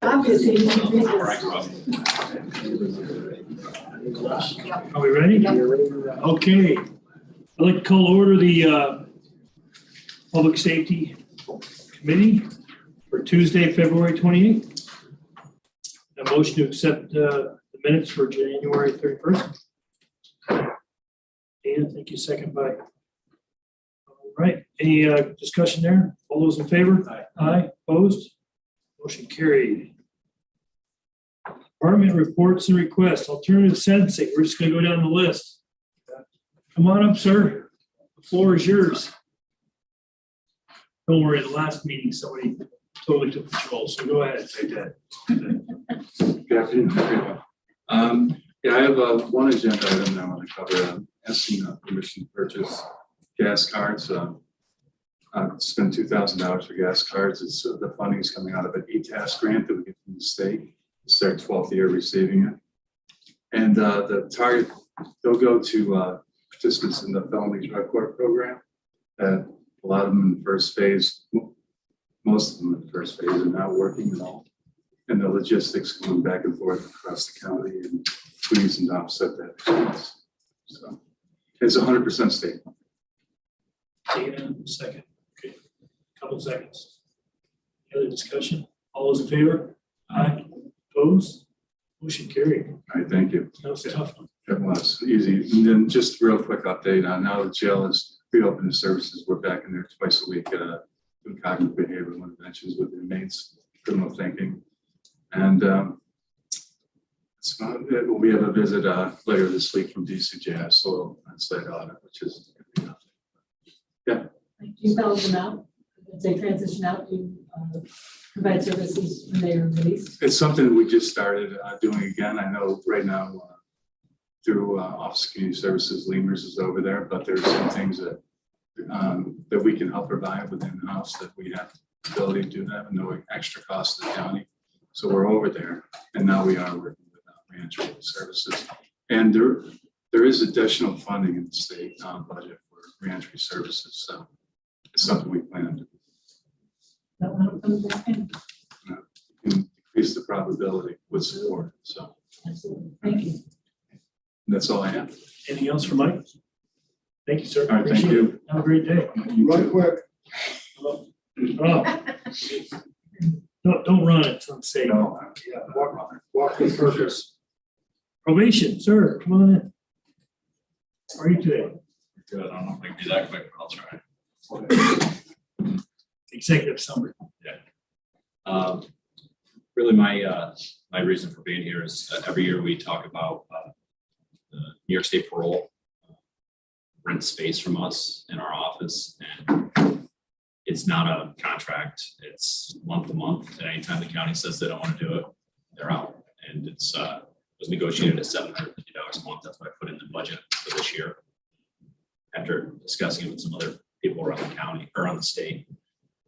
Obviously. Are we ready? Okay. I'd like to call to order the Public Safety Committee for Tuesday, February 28th. A motion to accept the minutes for January 31st. Dana, thank you. Second by. All right. Any discussion there? All those in favor? Aye. Aye. Opposed? Motion carried. Department reports and requests. Alternative sentencing. We're just going to go down the list. Come on up, sir. The floor is yours. Don't worry, the last meeting somebody totally took control, so go ahead. Take that. Good afternoon. Yeah, I have one agenda item that I want to cover. Asking permission to purchase gas cards. Spend $2,000 for gas cards. It's the funding is coming out of an E-TASK grant that we get from the state. It's their 12th year receiving it, and the target they'll go to participants in the felony drug court program. A lot of them in the first phase, most of them in the first phase are not working at all, and the logistics going back and forth across the county and squeeze and offset that expense. So it's 100% state. Dana, second. Okay, couple seconds. Any other discussion? All those in favor? Aye. Opposed? Motion carried. All right, thank you. That was a tough one. It was easy. And then just a real quick update on now the jail is reopened the services. We're back in there twice a week doing cognitive behavioral interventions with inmates, criminal thinking. And it's about it. We have a visit later this week from DCJS soil and site audit, which is yeah. 2,000 out, as they transition out to provide services when they are released. It's something we just started doing again. I know right now through Office of Community Services, Lemurs is over there, but there's some things that that we can help provide within the house that we have the ability to do that with no extra cost to the county. So we're over there, and now we are working with reentry services. And there is additional funding in the state budget for reentry services. So it's something we plan to do. That one comes back in. Increase the probability with support. So Absolutely. Thank you. that's all I have. Anything else for Mike? Thank you, sir. All right, thank Appreciate you. it. Have a great day. Right quick. Oh. Don't run it. It's unsafe. No, Yeah, walk with purpose. Probation, sir, come on in. How are you today? Good. I don't know if I can be that quick, but I'll try. Executive summary. Really, my reason for being here is every year we talk about the New York State parole rent space from us in our office, and it's not a contract. It's month to month. And anytime the county says they don't want to do it, they're out. And it was negotiated at $750 a month. That's what I put in the budget for this year, after discussing it with some other people around the county or around the state.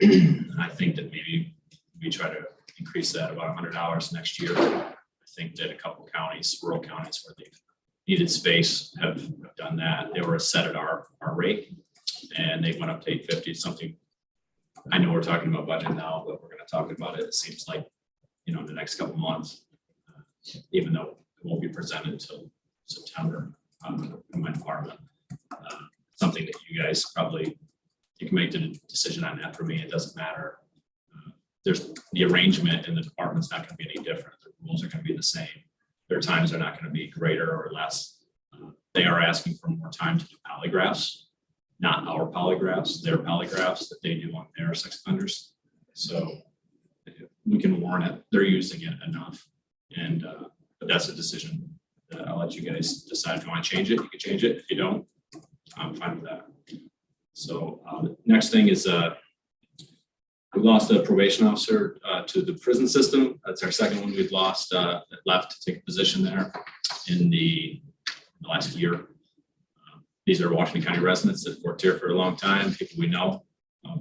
And I think that maybe we try to increase that about $100 next year. I think that a couple counties, rural counties where they've needed space have done that. They were set at our rate, and they went up to $850, something. I know we're talking about budget now, but we're going to talk about it. It seems like, in the next couple months, even though it won't be presented until September in my department. Something that you guys probably, you can make the decision on that. For me, it doesn't matter. There's the arrangement in the department's not going to be any different. The rules are going to be the same. There are times they're not going to be greater or less. They are asking for more time to do polygraphs, not our polygraphs, their polygraphs that they do on their sex offenders. So we can warn it. They're using it enough. And but that's a decision that I'll let you guys decide. If you want to change it, you can change it. If you don't, I'm fine with that. So the next thing is we lost a probation officer to the prison system. That's our second one we've lost, that left to take a position there in the last year. These are Washington County residents that worked here for a long time, people we know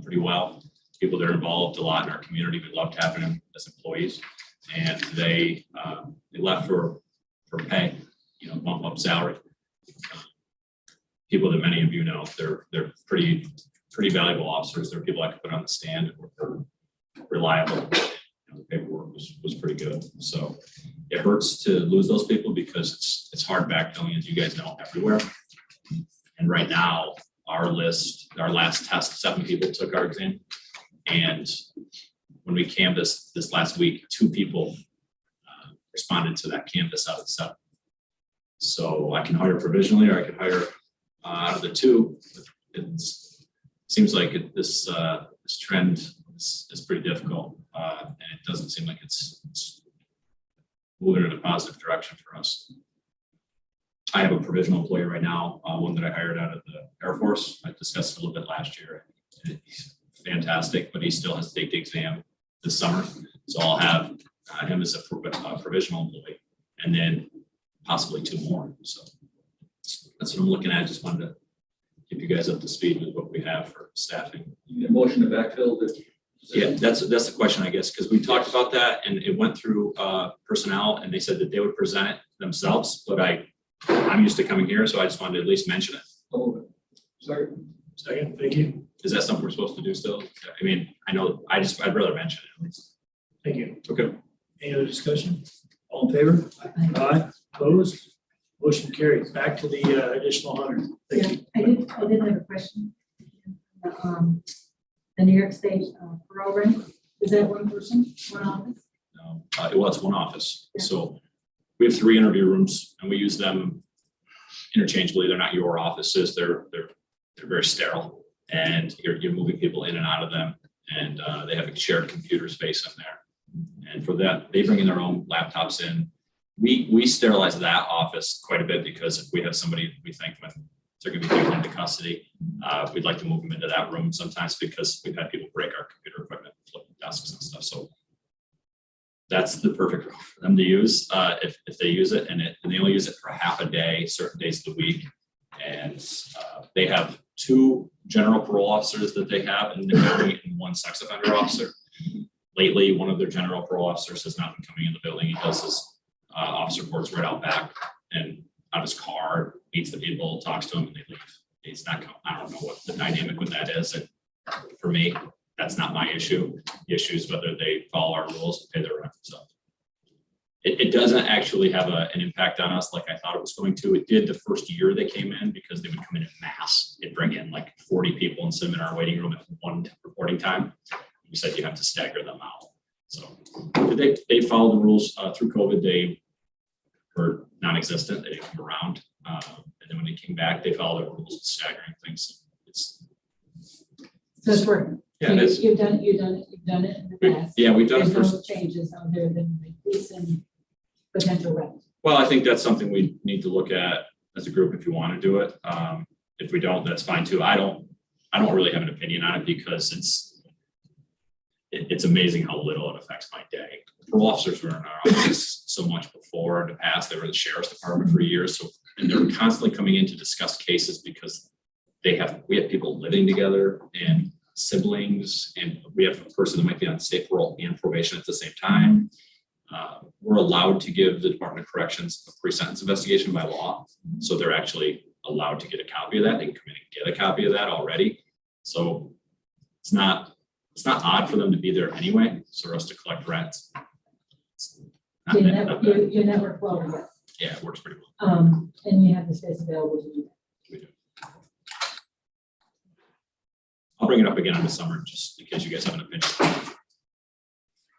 pretty well, people that are involved a lot in our community. We loved having them as employees. And they left for pay, bump up salary. People that many of you know, they're pretty valuable officers. They're people I could put on the stand and were reliable. the paperwork was pretty good. So it hurts to lose those people because it's hard backfilling, as you guys know, everywhere. And right now, our last test, 7 people took our exam. And when we canvassed this last week, 2 people responded to that canvas out of 7. So I can hire provisionally, or I can hire out of the 2. It seems like this trend is pretty difficult, and it doesn't seem like it's moving in a positive direction for us. I have a provisional employee right now, one that I hired out of the Air Force. I discussed it a little bit last year. He's fantastic, but he still has to take the exam this summer. So I'll have him as a provisional employee, and then possibly 2 more. So that's what I'm looking at. Just wanted to keep you guys up to speed with what we have for staffing. You need a motion to backfill the position? Yeah, that's the question, I guess, because we talked about that and it went through personnel, and they said that they would present it themselves, but I'm used to coming here, so I just wanted to at least mention it. I'll move it. Second, thank you. Is that something we're supposed to do still? I mean, I know, I'd rather mention it at least. Thank you. Okay. Any other discussion? All in favor? Aye. Opposed? Motion carries. Back to the additional 100. Thank you. I did have a question. The New York State parole rent, is that one person, one office? No, well, it's one office. So we have 3 interview rooms and we use them interchangeably. They're not your offices. They're very sterile, and you're moving people in and out of them, and they have a shared computer space in there. And for that, they bring in their own laptops in. We sterilize that office quite a bit, because if we have somebody we think when they're going to be taken into custody, we'd like to move them into that room sometimes, because we've had people break our computer equipment, flip desks and stuff. So that's the perfect room for them to use if they use it, and they only use it for half a day, certain days of the week. And they have 2 general parole officers that they have in the building and 1 sex offender officer. Lately, one of their general parole officers has not been coming in the building. He does his officer reports right out back and out of his car, meets the people, talks to them, and they leave. He's not coming. I don't know what the dynamic with that is. And for me, that's not my issue. The issue is whether they follow our rules and pay their rent. So it doesn't actually have an impact on us like I thought it was going to. It did the first year they came in, because they would come in mass. They'd bring in like 40 people and sit them in our waiting room at one reporting time. We said you have to stagger them out. So they followed the rules through COVID. They were non-existent. They didn't come around. And then when they came back, they followed the rules with staggering things. So it's working. Yeah, it is. You've done it in the past. Yeah, we've done it There's for. no changes other than increase in potential rent. Well, I think that's something we need to look at as a group if you want to do it. If we don't, that's fine too. I don't really have an opinion on it, because it's amazing how little it affects my day. Parole officers were in our office so much before. In the past, they were the sheriff's department for years. So, and they're constantly coming in to discuss cases, because we have people living together and siblings, and we have a person that might be on state parole and probation at the same time. We're allowed to give the Department of Corrections a pre-sentence investigation by law. So they're actually allowed to get a copy of that. They can come in and get a copy of that already. So it's not odd for them to be there anyway. So for us to collect rent. Your network well, yes. Yeah, it works pretty well. And you have the space available to do that. We do. I'll bring it up again in the summer, just in case you guys have an opinion.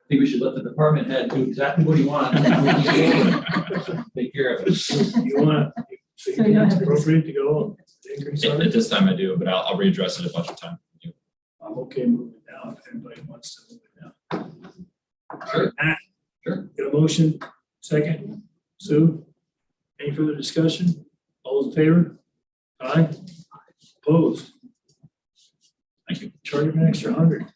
I think we should let the department head do exactly what he wants. Take care of it. You want to, so So you you don't think it's have a- appropriate to go increase on At it? this time I do, but I'll readdress it a bunch of time. I'm okay moving it down if anybody wants to move it down. Sure. Matt? Sure. Get a motion, second. Sue? Any further discussion? All those in favor? Aye. Opposed? Thank you. Charge them an extra 100.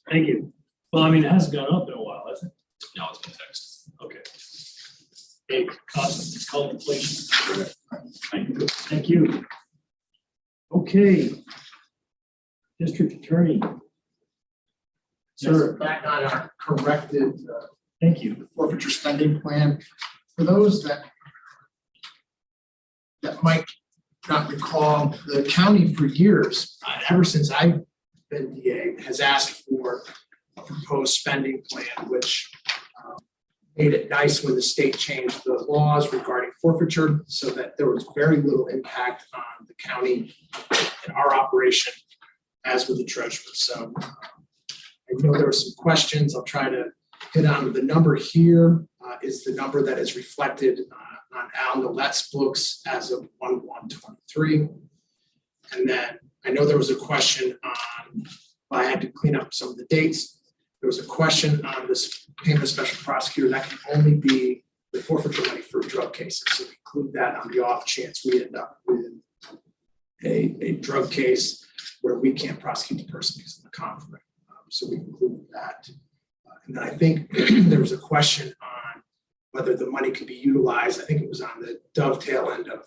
Thank you. Well, I mean, it hasn't gone up in a while, has it? No, it's been fixed. Okay. Hey, cost, it's called inflation. Thank you. Thank you. Okay. District Attorney. Sir, Back on our corrected thank you. forfeiture spending plan. For those that might not recall, the county for years, ever since I've been DA, has asked for a proposed spending plan, which made it nice when the state changed the laws regarding forfeiture so that there was very little impact on the county and our operation as with the treasurer. So I know there were some questions. I'll try to hit on. The number here is the number that is reflected on Al Nolet's books as of 1/1/23. And then I know there was a question on, I had to clean up some of the dates. There was a question on this payment of special prosecutor. That can only be the forfeiture money for drug cases. So we include that on the off chance we end up with a drug case where we can't prosecute the person because of the conflict. So we include that. And then I think there was a question on whether the money could be utilized. I think it was on the dovetail end of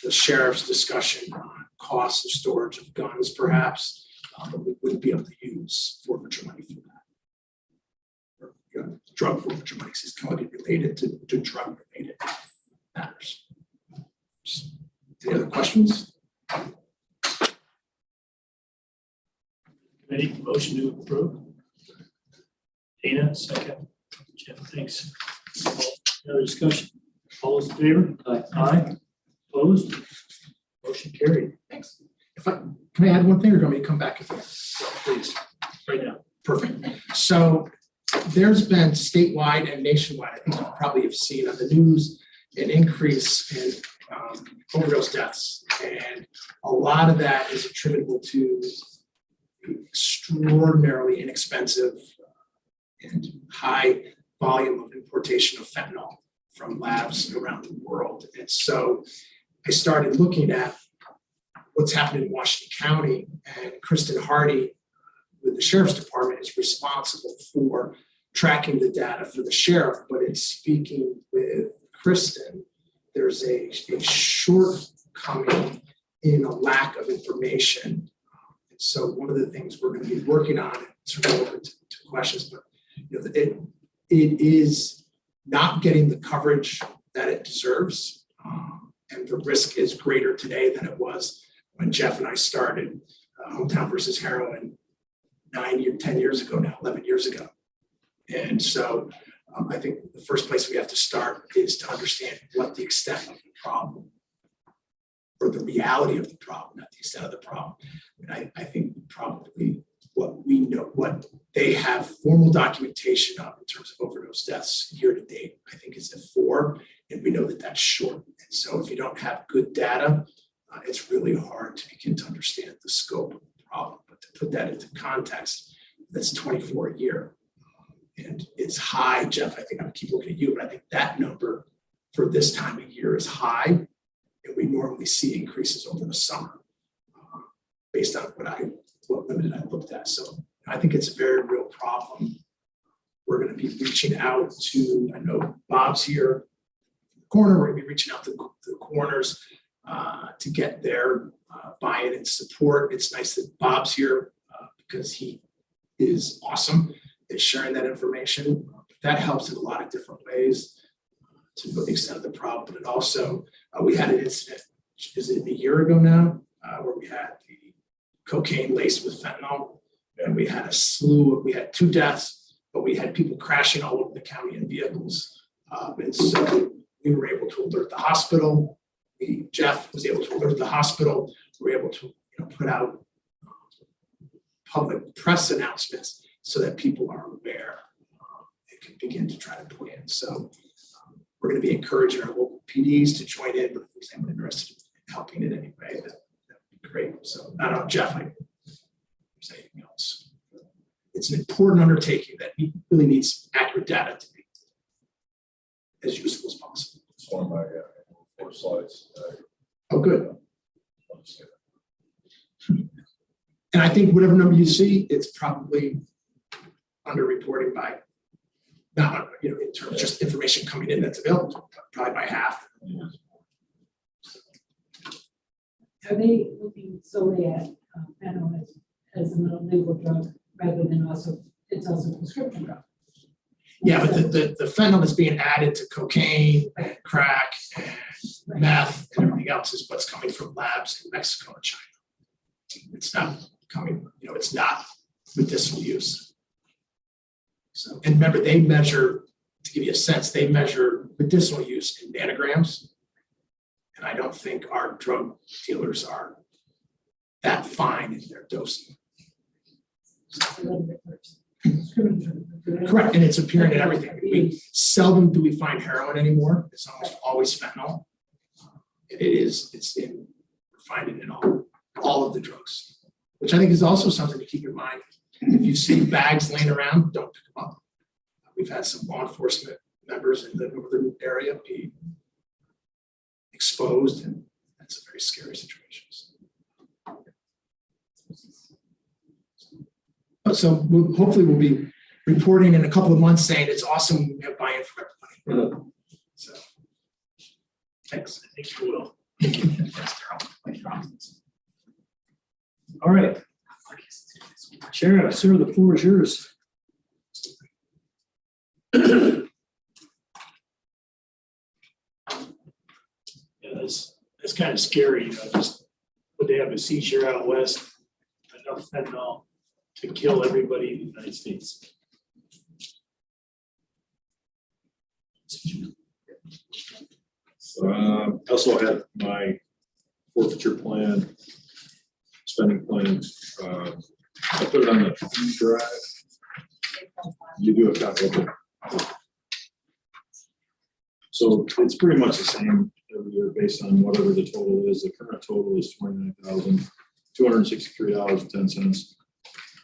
the sheriff's discussion on costs of storage of guns, perhaps, but we wouldn't be able to use forfeiture money for that. Or, drug forfeiture money is kind of related to drug related matters. Any other questions? Committee, motion to approve. Dana, second. Jim, thanks. Any other discussion? All those in favor? Aye. Opposed? Motion carried. Thanks. Can I add one thing or do you want me to come back? Please, right now. Perfect. So there's been statewide and nationwide, I think you probably have seen on the news, an increase in overdose deaths. And a lot of that is attributable to extraordinarily inexpensive and high volume of importation of fentanyl from labs around the world. And so I started looking at what's happening in Washington County, and Kristen Hardy with the Sheriff's Department is responsible for tracking the data for the sheriff. But in speaking with Kristen, there's a shortcoming in a lack of information. And so one of the things we're going to be working on, it's relevant to questions, but it is not getting the coverage that it deserves. And the risk is greater today than it was when Jeff and I started Hometown versus Heroin 10 years ago now, 11 years ago. And so I think the first place we have to start is to understand what the extent of the problem or the reality of the problem, not the extent of the problem. And I think probably what we know, what they have formal documentation of in terms of overdose deaths year to date, I think is at 4, and we know that that's short. And so if you don't have good data, it's really hard to begin to understand the scope of the problem. But to put that into context, that's 24 a year. And it's high, Jeff, I think I'm keep looking at you, but I think that number for this time of year is high. And we normally see increases over the summer based on what limited I looked at. So I think it's a very real problem. We're going to be reaching out to, I know Bob's here in the corner, we're going to be reaching out to the corners to get their buy-in and support. It's nice that Bob's here because he is awesome at sharing that information. That helps in a lot of different ways to know the extent of the problem. But it also, we had an incident, is it a year ago now, where we had the cocaine laced with fentanyl, and we had we had 2 deaths, but we had people crashing all over the county in vehicles. And so we were able to alert the hospital. Jeff was able to alert the hospital. We were able to put out public press announcements so that people are aware and can begin to try to plan. So we're going to be encouraging our local PDs to join in, but if there's anyone interested in helping in any way, that would be great. So I don't know, Jeff, if there's anything else. It's an important undertaking that really needs accurate data to be as useful as possible. It's one of my 4 slides. Oh, good. And I think whatever number you see, it's probably underreporting by, not in terms of just information coming in that's available, probably by half. Are they looking solely at fentanyl as an illegal drug rather than it's also a prescription drug? Yeah, but the fentanyl that's being added to cocaine and crack and meth and everything else is what's coming from labs in Mexico and China. It's not coming, it's not medicinal use. So, and remember, they measure, to give you a sense, they measure medicinal use in nanograms. And I don't think our drug dealers are that fine in their dosing. Just a little bit first. Discriminatory. Correct, and it's appearing in everything. We seldom do we find heroin anymore. It's almost always fentanyl. It's in, we're finding it in all of the drugs, which I think is also something to keep in mind. If you see bags laying around, don't pick them up. We've had some law enforcement members in the northern area be exposed, and that's a very scary situation. So hopefully we'll be reporting in a couple of months saying it's awesome, we have buy-in from everybody. So, thanks. I think you will. All right. Sheriff, sir, the floor is yours. Yeah, that's kind of scary, you know, just when they have a seizure out west, enough fentanyl to kill everybody in the United States. Also had my forfeiture plan, spending plan. I put it on the drive. You do a copy of it. So it's pretty much the same every year based on whatever the total is. The current total is $29,263.10.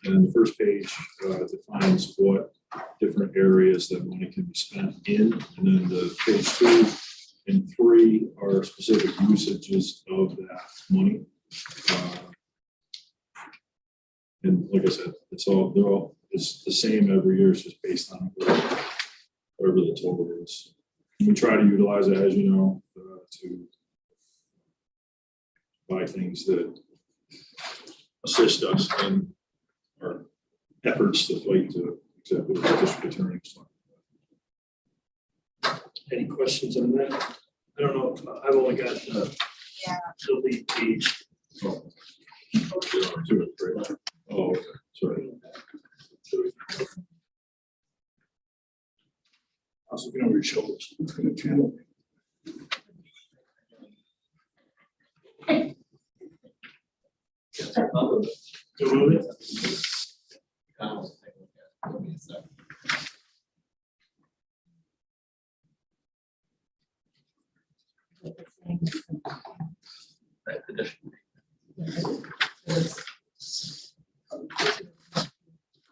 And the first page defines what different areas that money can be spent in. And then the page 2 and 3 are specific usages of that money. And like I said, it's the same every year. It's just based on whatever the total is. We try to utilize it, as you know, to buy things that assist us in our efforts to fight the executive district attorneys. Any questions on that? I don't know, I've only got the lead page. Oh, do it, right? Oh, okay. Sorry. I was looking over your shoulders. Go with it.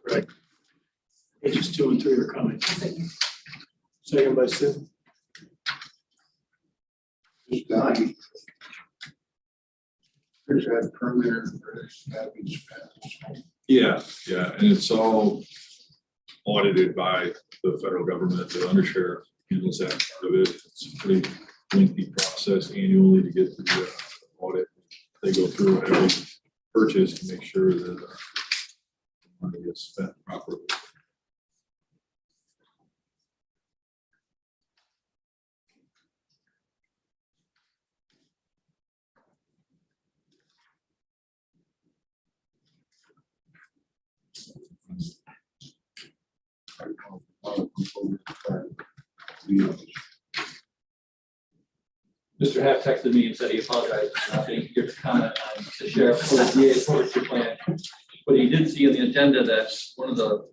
Right. Pages 2 and 3 are coming. Second by Sid. There's that perimeter where it's gotta be spent. Yeah, and it's all audited by the federal government. The undersheriff handles that part of it. It's a pretty lengthy process annually to get the audit. They go through every purchase to make sure that the money gets spent properly. Mr. Haff texted me and said he apologized for not being here to comment on the sheriff's DA's forestry plan. But he did see on the agenda that one of the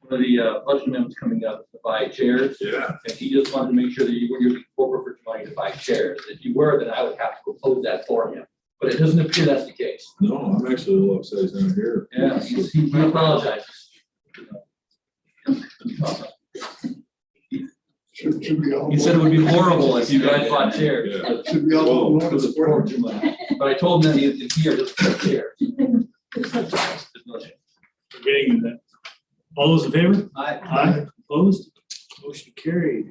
budget amendments coming up to buy chairs. Yeah. And he just wanted to make sure that you were using corporate money to buy chairs. If you were, then I would have to propose that for him. But it doesn't appear that's the case. No, I'm actually a little upset he's not here. Yeah, he apologized. Should be all. He said it would be horrible if you guys bought chairs. Yeah. Should be all. Well, Because it's forestry money. But I told him that he's here just for chairs. There's no chance. We're getting that. All those in favor? Aye. Opposed? Motion carried.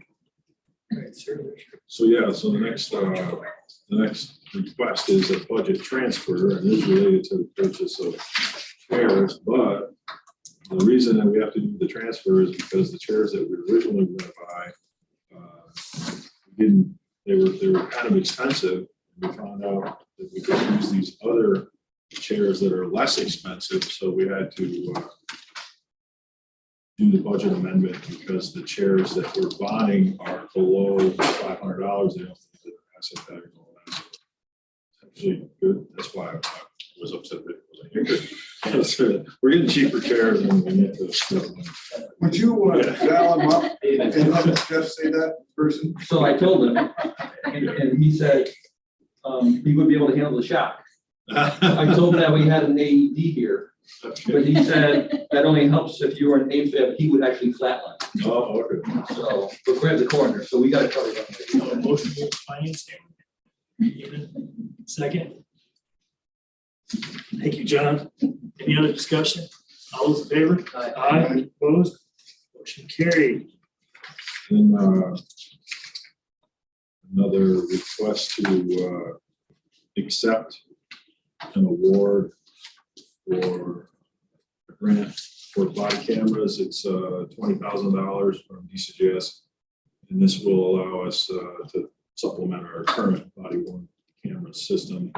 All right, sir. So the next request is a budget transfer and is related to the purchase of chairs, but the reason that we have to do the transfer is because the chairs that we originally were going to buy, they were kind of expensive. We found out that we could use these other chairs that are less expensive, so we had to do the budget amendment because the chairs that we're buying are below $500. They don't think that asset value and all that. So it's actually good. That's why I was upset that it wasn't here. So we're getting cheaper chairs and we need to. Would you dial him up and let Jeff say that person? So I told him, and he said, he would be able to handle the shock. I told him that we had an AED here, but he said that only helps if you were an AFib, he would actually flatline. Oh, okay. So we're grab the corner, so we gotta cover that. Motion to finance statement. Second. Thank you, John. Any other discussion? All those in favor? Aye. Opposed? Motion carried. And another request to accept an award for a grant for body cameras. It's $20,000 from DCJS. And this will allow us to supplement our current body worn camera system.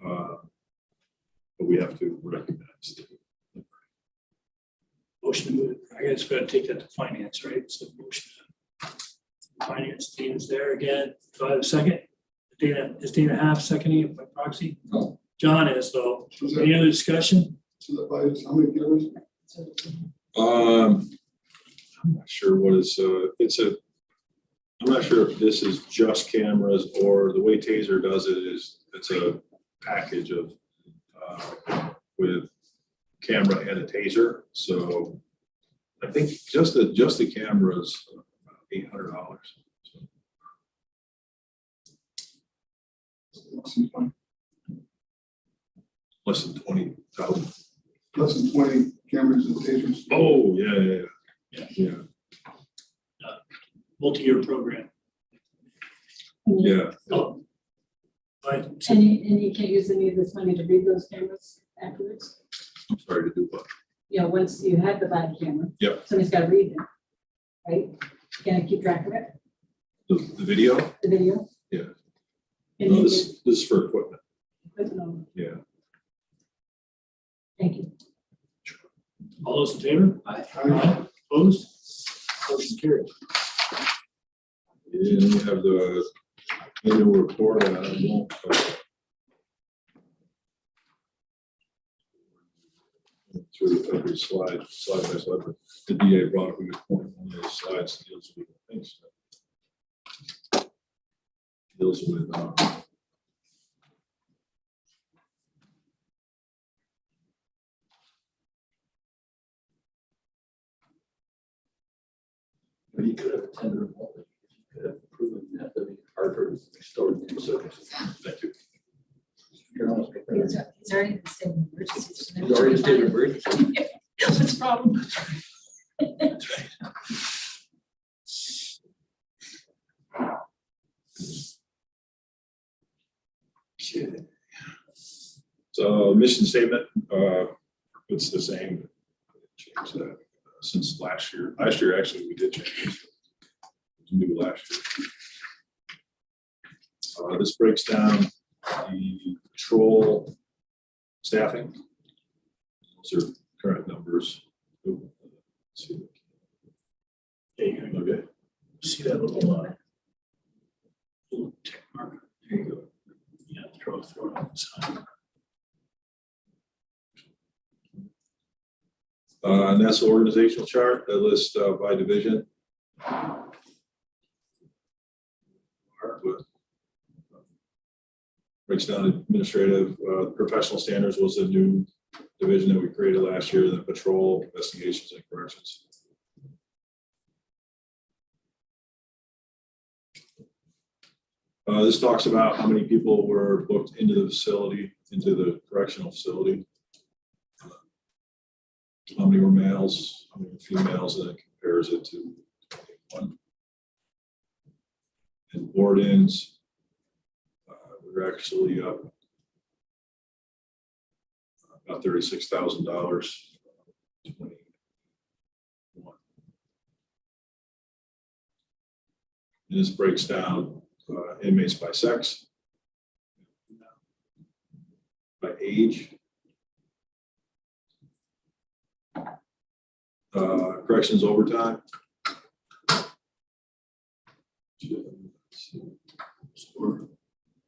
But we have to recognize the Motion to move. I guess we're gonna take that to finance, right? So motion. Finance team is there again. Do I have a second? Is Dana half seconding it by proxy? No. John is though. So that- Any other discussion? so that buys how many cameras? I'm not sure what is, I'm not sure if this is just cameras or the way Taser does it is it's a package of, with camera and a Taser. So I think just the cameras, about $800. Less than 20,000. Less than 20 cameras and tasers. Oh, yeah. Multi-year program. Yeah. Oh. Right. And you can't use any of this money to read those cameras afterwards? I'm sorry to do what? You know, once you have the body camera. Yep. Somebody's got to read it, right? Can I keep track of it, The video? the video? Yeah. And No, you this is for equipment. can, no, Yeah. thank you. All those in favor? Aye. Opposed? Motion carried. And you have the annual report. I won't through every slide by slide. But the DA brought up a good point. One of those slides deals with things. Deals with But he could have attended remotely. He could have proven that the Harvard restored the service. thank you. You're almost prepared. He's already in the state of emergency. so He's already stated emergency. What's the problem? Okay. So mission statement, it's the same. Change that since last year. Last year, actually, we did change it. It was new last year. This breaks down the patrol staffing. Those are current numbers. Ooh, let's see. There you go. Okay. See that little tick mark? There you go. Yeah, throw it on the side. And that's the organizational chart that lists by division. Breaks down administrative, professional standards was a new division that we created last year, the patrol, investigations and corrections. This talks about how many people were booked into the facility, into the correctional facility. How many were males, how many were females, and it compares it to 21. And board-ins, we're actually up about $36,000. 21. And this breaks down inmates by sex, by age, Corrections overtime.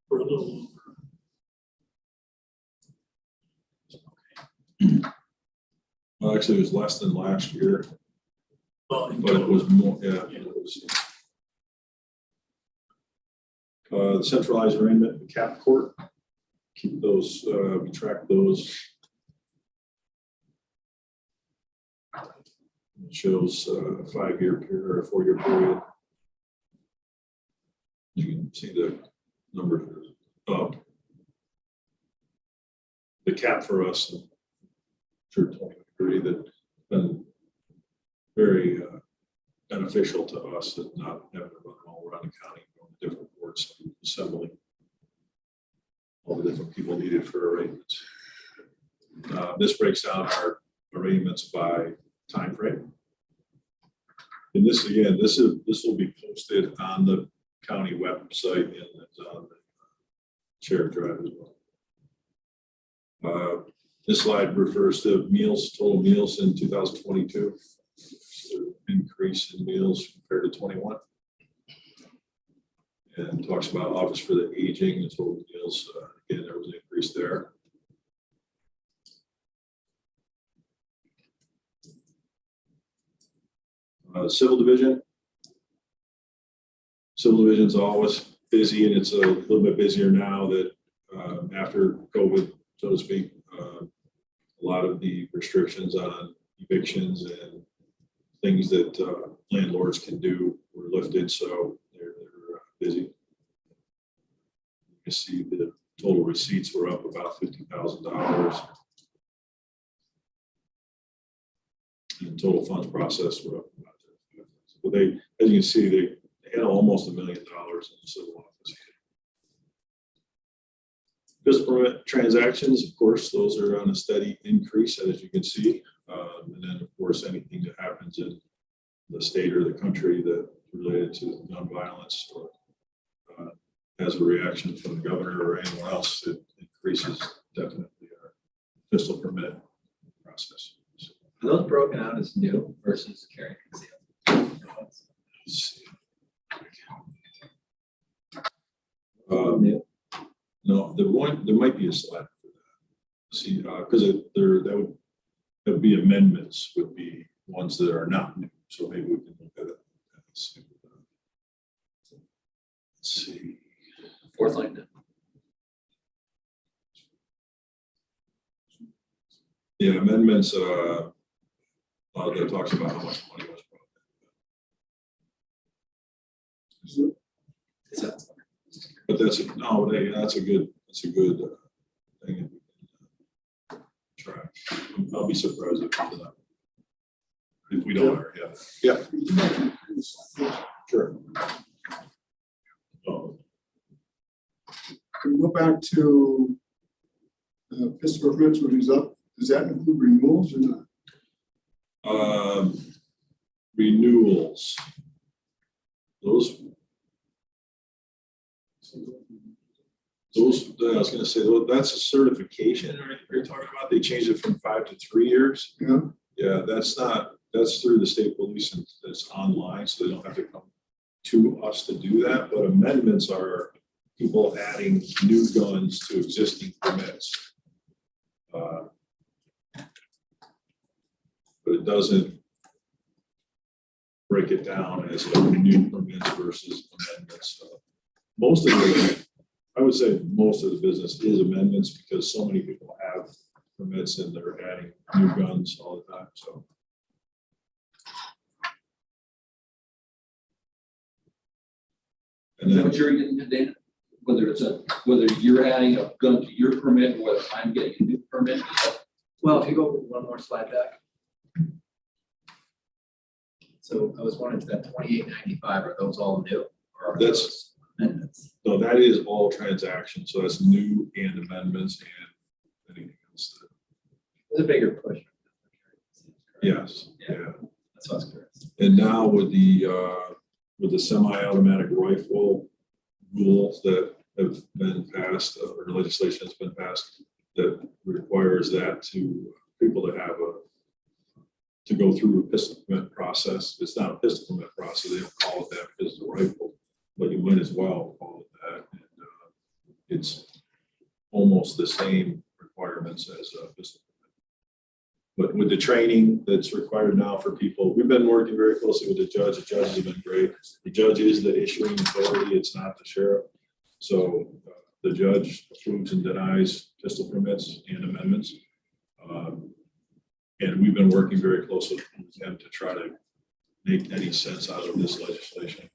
For a little Well, actually, it was less than last year, over. but it was more, yeah. It was. The centralized arraignment, the cap court, keep those, we track those. It shows a 5-year period or a 4-year period. You can see the numbers are up. The cap for us, I'm sure Tony would agree, that's been very beneficial to us, and not having to run all around the county, going to different courts, assembling all the different people needed for arraignments. This breaks down our arraignments by time frame. And this, again, this will be posted on the county website, and it's on the shared drive as well. This slide refers to meals, total meals in 2022. So increase in meals compared to 21. And talks about Office for the Aging, the total meals. Again, there was an increase there. Civil division. Civil division's always busy, and it's a little bit busier now that after COVID, so to speak, a lot of the restrictions on evictions and things that landlords can do were lifted, so they're busy. You can see the total receipts were up about $50,000. And total funds processed were up about that. But they, as you can see, they had almost $1 million in the civil office. Business permit transactions, of course, those are on a steady increase, as you can see. And then, of course, anything that happens in the state or the country that related to nonviolence or has a reaction from the governor or anyone else, it increases definitely our pistol permit process. Are those broken out as new versus carry concealed? No, there might be a slide for that. See, because that would be amendments, would be ones that are not new. So maybe we can look at it. Let's see. Fourth line down. Yeah, amendments. That talks about how much money was brought in. But that's a good thing. Try. I'll be surprised if we don't hire. Yeah. Sure. Can we go back to pistol permits, which is up? Does that include renewals or not? Renewals. Those, I was going to say, that's a certification you're talking about. They changed it from 5 to 3 years. Yeah. Yeah, that's through the state police, and it's online, so they don't have to come to us to do that. But amendments are people adding new guns to existing permits. But it doesn't break it down as new permits versus amendments. Most of I would say most of the business is amendments, because so many people have permits and they're adding new guns all the time. So. And Is that then, what you're getting to, Dana? Whether you're adding a gun to your permit, or whether I'm getting a new permit? Well, if you go one more slide back. So I was wondering, that 2895, are those all new? Or are That's- those amendments? no, that is all transactions. So that's new and amendments and anything else. There's a bigger push. Yes. Yeah. Yeah. That's what I was curious. And now with the semi-automatic rifle rules that have been passed, or legislation has been passed that requires that to people to have to go through a pistol permit process. It's not a pistol permit process. They don't call it that because it's a rifle, but you might as well call it that. And, it's almost the same requirements as a pistol permit. But with the training that's required now for people, we've been working very closely with the judge. The judge has been great. The judge is the issuing authority. It's not the sheriff. So the judge approves and denies pistol permits and amendments. And we've been working very closely with them to try to make any sense out of this legislation.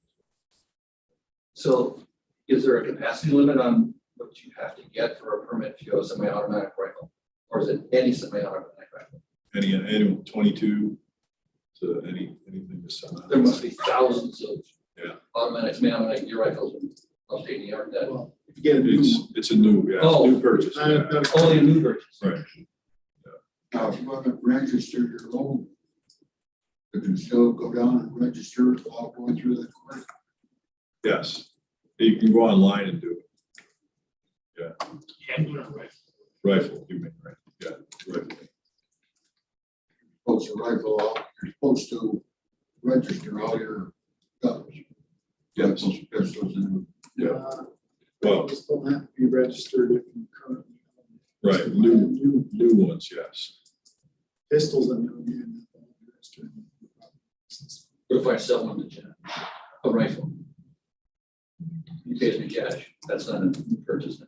So is there a capacity limit on what you have to get for a permit to go semi-automatic rifle? Or is it any semi-automatic rifle? Any 22 to anything that's There must be thousands of Yeah. automatic, semi-automatic gear rifles in upstate New York that Well, if you get a new, it's a new, yeah, it's a new purchase. I have got a- only a new purchase. Right. If you want to register your own, could you still go down and register without going through the court? Yes, you can go online and do it. Handler, right? Rifle, you mean, right? Yeah, rifle. Post a rifle out, you're supposed to register all your guns. Yes. Pistols and. Yeah. Well, Just don't have to be registered if you currently. right, new ones, yes. Pistols and new. What if I sell one to Jen, a rifle? He pays me cash, that's not a new purchase. Then.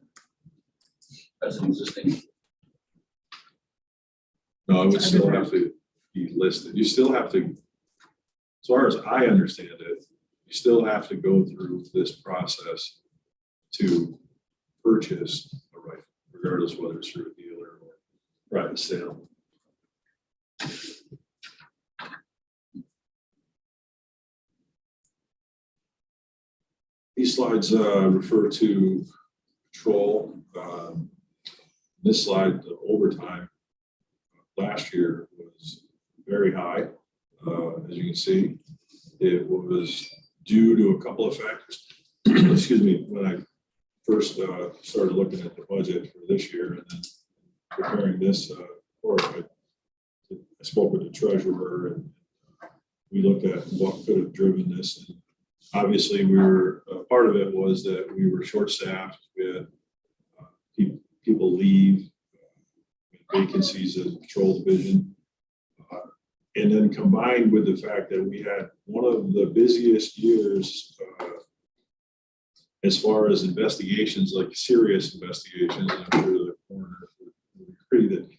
That's an existing. No, it would still have to be listed. You still have to, as far as I understand it, you still have to go through this process to purchase a rifle, regardless whether it's through a dealer or private sale. These slides refer to patrol. This slide, the overtime last year was very high. As you can see, it was due to a couple of factors. Excuse me, when I first started looking at the budget for this year and then preparing this report, I spoke with the treasurer and we looked at what could have driven this. And obviously, we were part of it was that we were short-staffed. We had people leave, vacancies in the patrol division. And then combined with the fact that we had one of the busiest years as far as investigations, like serious investigations, and I'm sure the coroner would agree that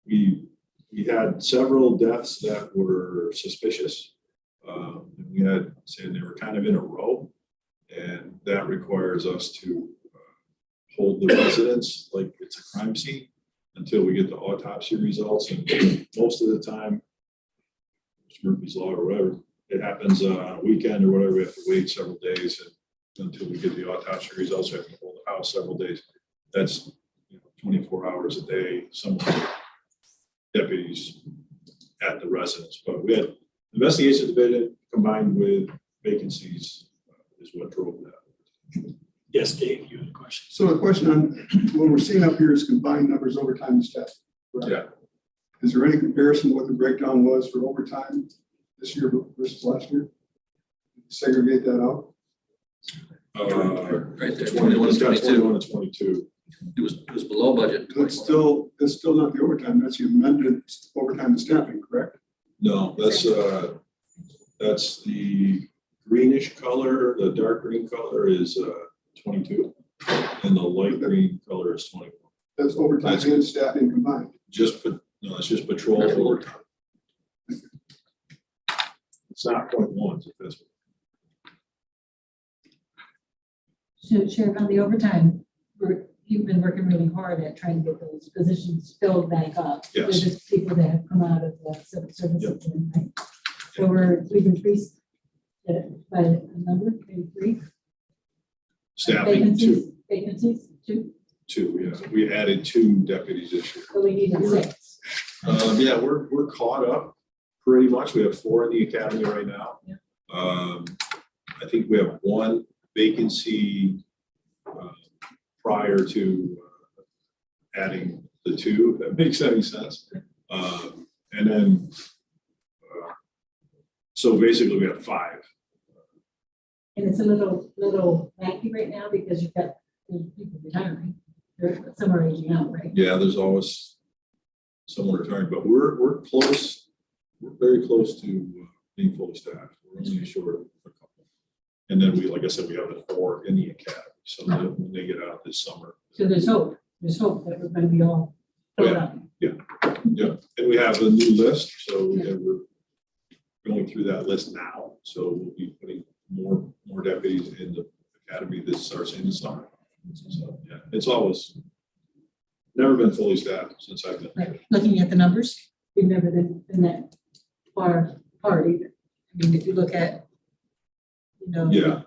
we had several deaths that were suspicious. And we had, saying they were kind of in a row, and that requires us to hold the residents like it's a crime scene until we get the autopsy results. And most of the time, it's Murphy's Law or whatever, it happens on a weekend or whatever, we have to wait several days until we get the autopsy results. We have to hold the house several days. That's 24 hours a day, some deputies at the residence. But we had investigations division combined with vacancies is what drove that. Yes, Dave, you had a question. So a question on, what we're seeing up here is combined numbers overtime and staff. correct? Yeah. Is there any comparison what the breakdown was for overtime this year versus last year? Segregate that out? Right there, 21 21 to 22. 21 to 22. It was below budget. That's still not the overtime, that's the amended overtime and staffing, correct? No, that's the greenish color. The dark green color is 22, and the light green color is 21. That's overtime That's- and staffing combined. No, it's just patrol overtime. It's not 0.1, if that's Sheriff, on the overtime, you've been working really hard at trying to get those positions filled back up. Yes. There's just people that have come out of the civil service. Yep. system, right? So we've increased it by a number, maybe 3. staffing Vacancies, 2, two. Yeah, we added 2 deputies this year. so we needed 6. Yeah, we're caught up pretty much. We have 4 in the academy right now. Yeah. I think we have 1 vacancy prior to adding the 2, if that makes any sense. And then So basically we have 5. And it's a little wacky right now because you've got people retiring. Some are aging out, right? Yeah, there's always someone retiring, but we're close. We're very close to being fully staffed. We're only short of a couple. And then we, like I said, we have the 4 in the academy. So that when they get out this summer. So there's hope. There's hope that we're going to be all filled up. Yeah, and we have a new list, so we're going through that list now. So we'll be putting more deputies in the academy that starts in the summer. So, yeah, it's always never been fully staffed since I've been. Right. Looking at the numbers, we've never been that far apart either. I mean, if you look at, Yeah,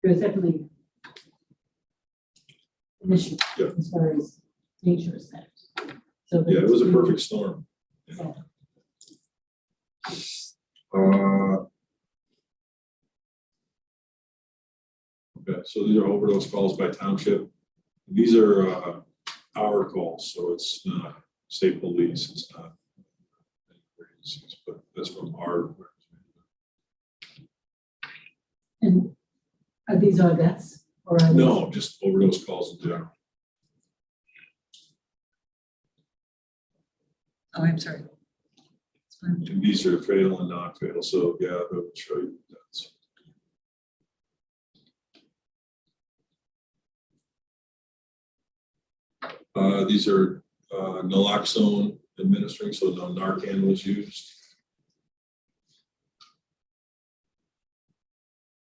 there's definitely an issue Yeah. as far as nature is that. So yeah, it was a perfect storm. Yeah. Okay, so these are overdose calls by township. These are our calls, so it's not state police, it's not any agencies, but that's from our. And are these our deaths or are No, just overdose calls in general. Oh, I'm sorry. And these are fatal and non-fatal, so yeah, that will show you that's. These are naloxone administering, so no Narcan was used.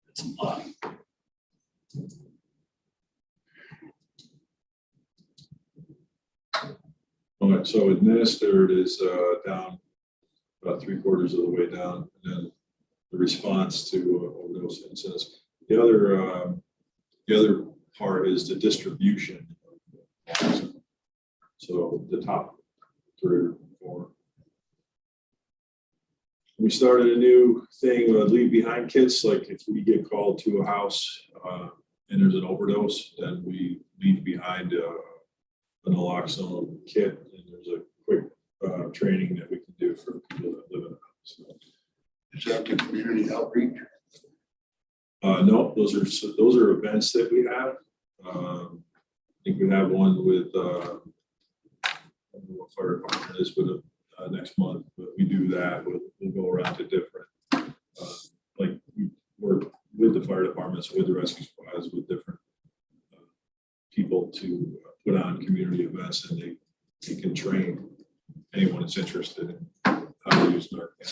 It's a lot. All right, so administered is down about 3/4 of the way down, and then the response to overdose incidents. The other part is the distribution. So the top 3 or 4. We started a new thing, leave behind kits. Like if we get called to a house and there's an overdose, then we leave behind an naloxone kit, and there's a quick training that we can do for people that live in a house. Is that the community outreach? No, those are events that we have. I think we have one with I don't know what fire department it is, but next month. But we do that. We'll go around to different, like we work with the fire departments, with the rescue squads, with different people to put on community events, and they can train anyone that's interested in how to use Narcan.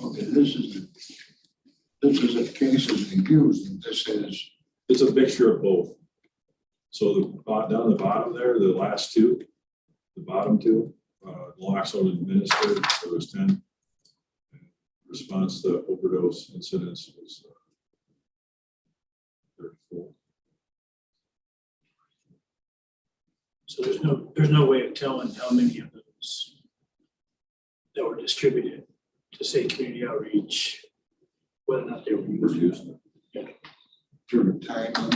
Okay, this is a cases and use, and this is, It's a mixture of both. So down the bottom there, the last 2, the bottom 2, naloxone administered, there was 10. Response to overdose incidents was 34. So there's no way of telling how many of those that were distributed to say community outreach, whether or not they were used. sort of time on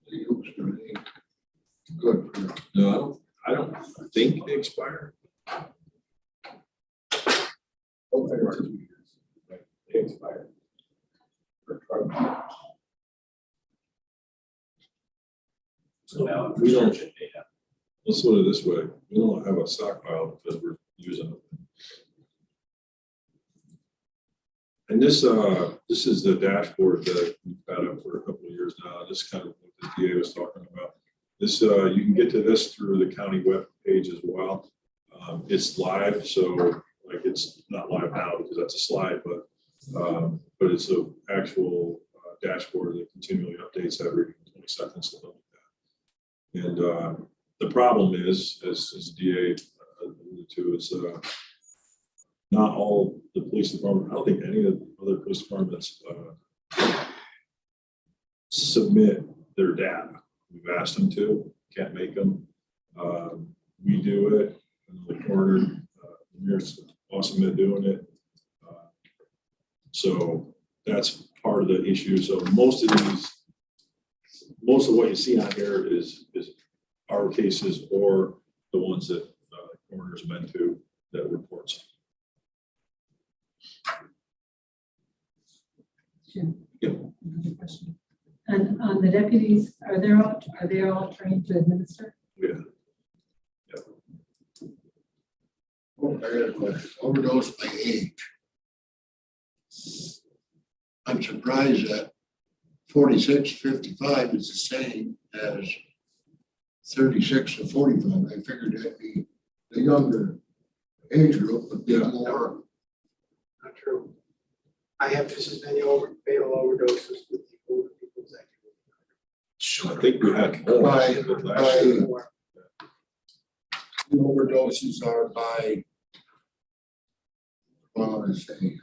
the use, or they good for. No, I don't think they expire. They expire. So We don't, let's put it this way, we don't have a stockpile because we're using it. And this is the dashboard that we've had up for a couple of years now. This kind of what the DA was talking about. This, you can get to this through the county web page as well. It's live, so like it's not live now because that's a slide, but it's an actual dashboard that continually updates every 20 seconds. Something like that. And the problem is, as DA alluded to, is not all the police department, I don't think any of the other police departments submit their data. We've asked them to, can't make them. We do it, and the coroner, Ramir's awesome at doing it. So that's part of the issue. So most of what you see on here is our cases or the ones that coroner's been to that reports. Jim? Yep. Another question. And on the deputies, are they all trained to administer? Yeah. Oh, I got a question. Overdose by age. I'm surprised that 46, 55 is the same as 36 to 45. I figured that'd be the younger age group, but be more. Not true. I have just as many fatal overdoses with the older people as I do. I think we had more By- but last year. The overdoses are by, what I want to say,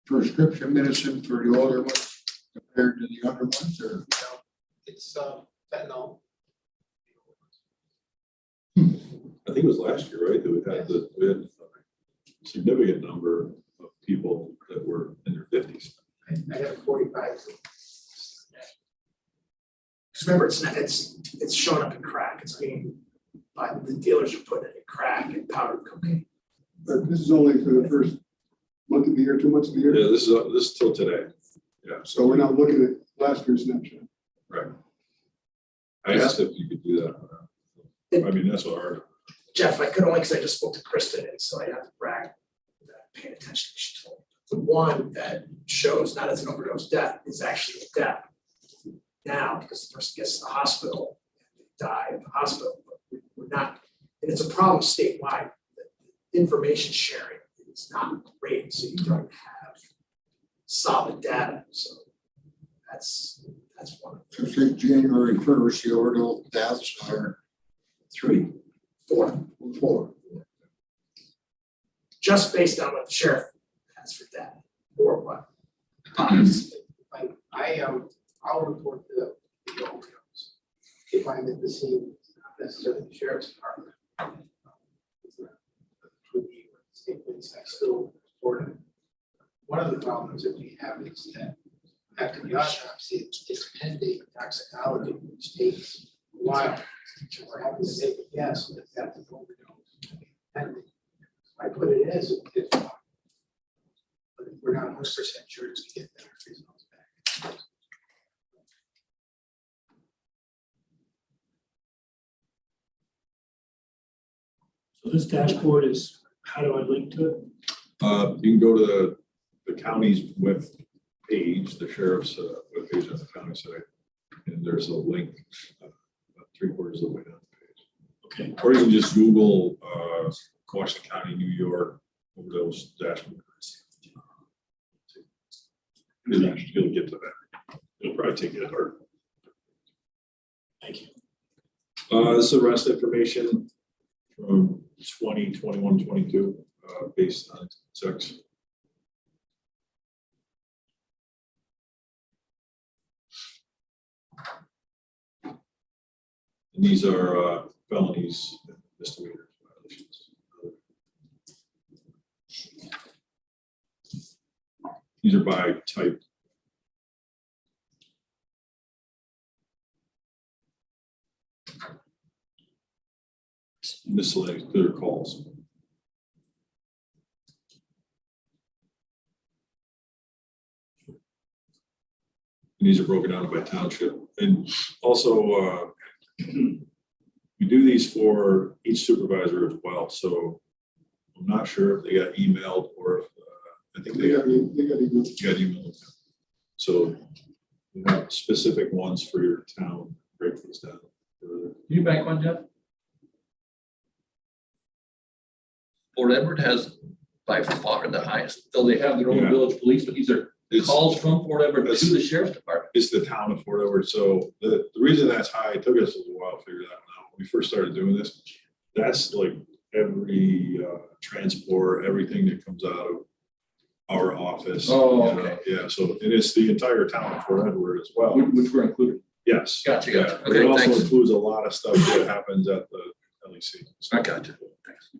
prescription medicine for the older ones compared to the younger ones, or? It's fentanyl. I think it was last year, right, that we had a significant number of people that were in their 50s. I have 45. Because remember, it's showing up in crack. It's being, the dealers are putting it in crack and powdered cocaine. But this is only for the first month of the year, 2 months of the year. Yeah, this is till today. Yeah, So we're not looking at last year's snapshot. right. I asked if you could do that. I mean, that's what our, Jeff, I could only because I just spoke to Kristen, and so I have to brag that I'm paying attention. She told me. The one that shows not as an overdose death is actually a death now because the person gets to the hospital and they die at the hospital. But we're not, and it's a problem statewide. The information sharing is not great, so you don't have solid data. So that's one of So since January 1st, the overdose deaths are 3, 4. 4. Just based on what the sheriff has for data, or what. I'll report the overdose if I'm at the scene, not necessarily the sheriff's department. With the state police, I still report it. One of the problems that we have is that after the autopsy, it's pending toxicology, which takes a while. So we're having to take a guess if that's an overdose. Pending. I put it as if but we're not 100% sure to get that results back. So this dashboard is, how do I link to it? you can go to the county's web page, the sheriff's web page on the county site, and there's a link about 3/4 of the way down the page. Okay, Or you can just Google Washington County, New York, overdose dashboard. You'll get to that. It'll probably take you a hard. thank you. This is arrest information from 2021, 22, based on sex. And these are felonies, misdemeanors, violations. These are by type. Miscellaneous, clear calls. And these are broken down by township. And also, we do these for each supervisor as well. So I'm not sure if they got emailed or if, I think they got emailed. So we have specific ones for your town, break these down. Can you bank one, Jeff? Fort Edward has by far the highest, though they have their own Yeah. village police, but these are calls from Fort Edward to the sheriff's department. It's the town of Fort Edward. So the reason that's high, it took us a little while to figure that one out. When we first started doing this, that's like every transport, everything that comes out of our office. Oh, you know. okay. Yeah, so it is the entire town of Fort Edward as well. Which were included. Yes. Gotcha, Yeah, gotcha. but it Okay, also thanks. includes a lot of stuff that happens at the LEC. I got you. Thanks.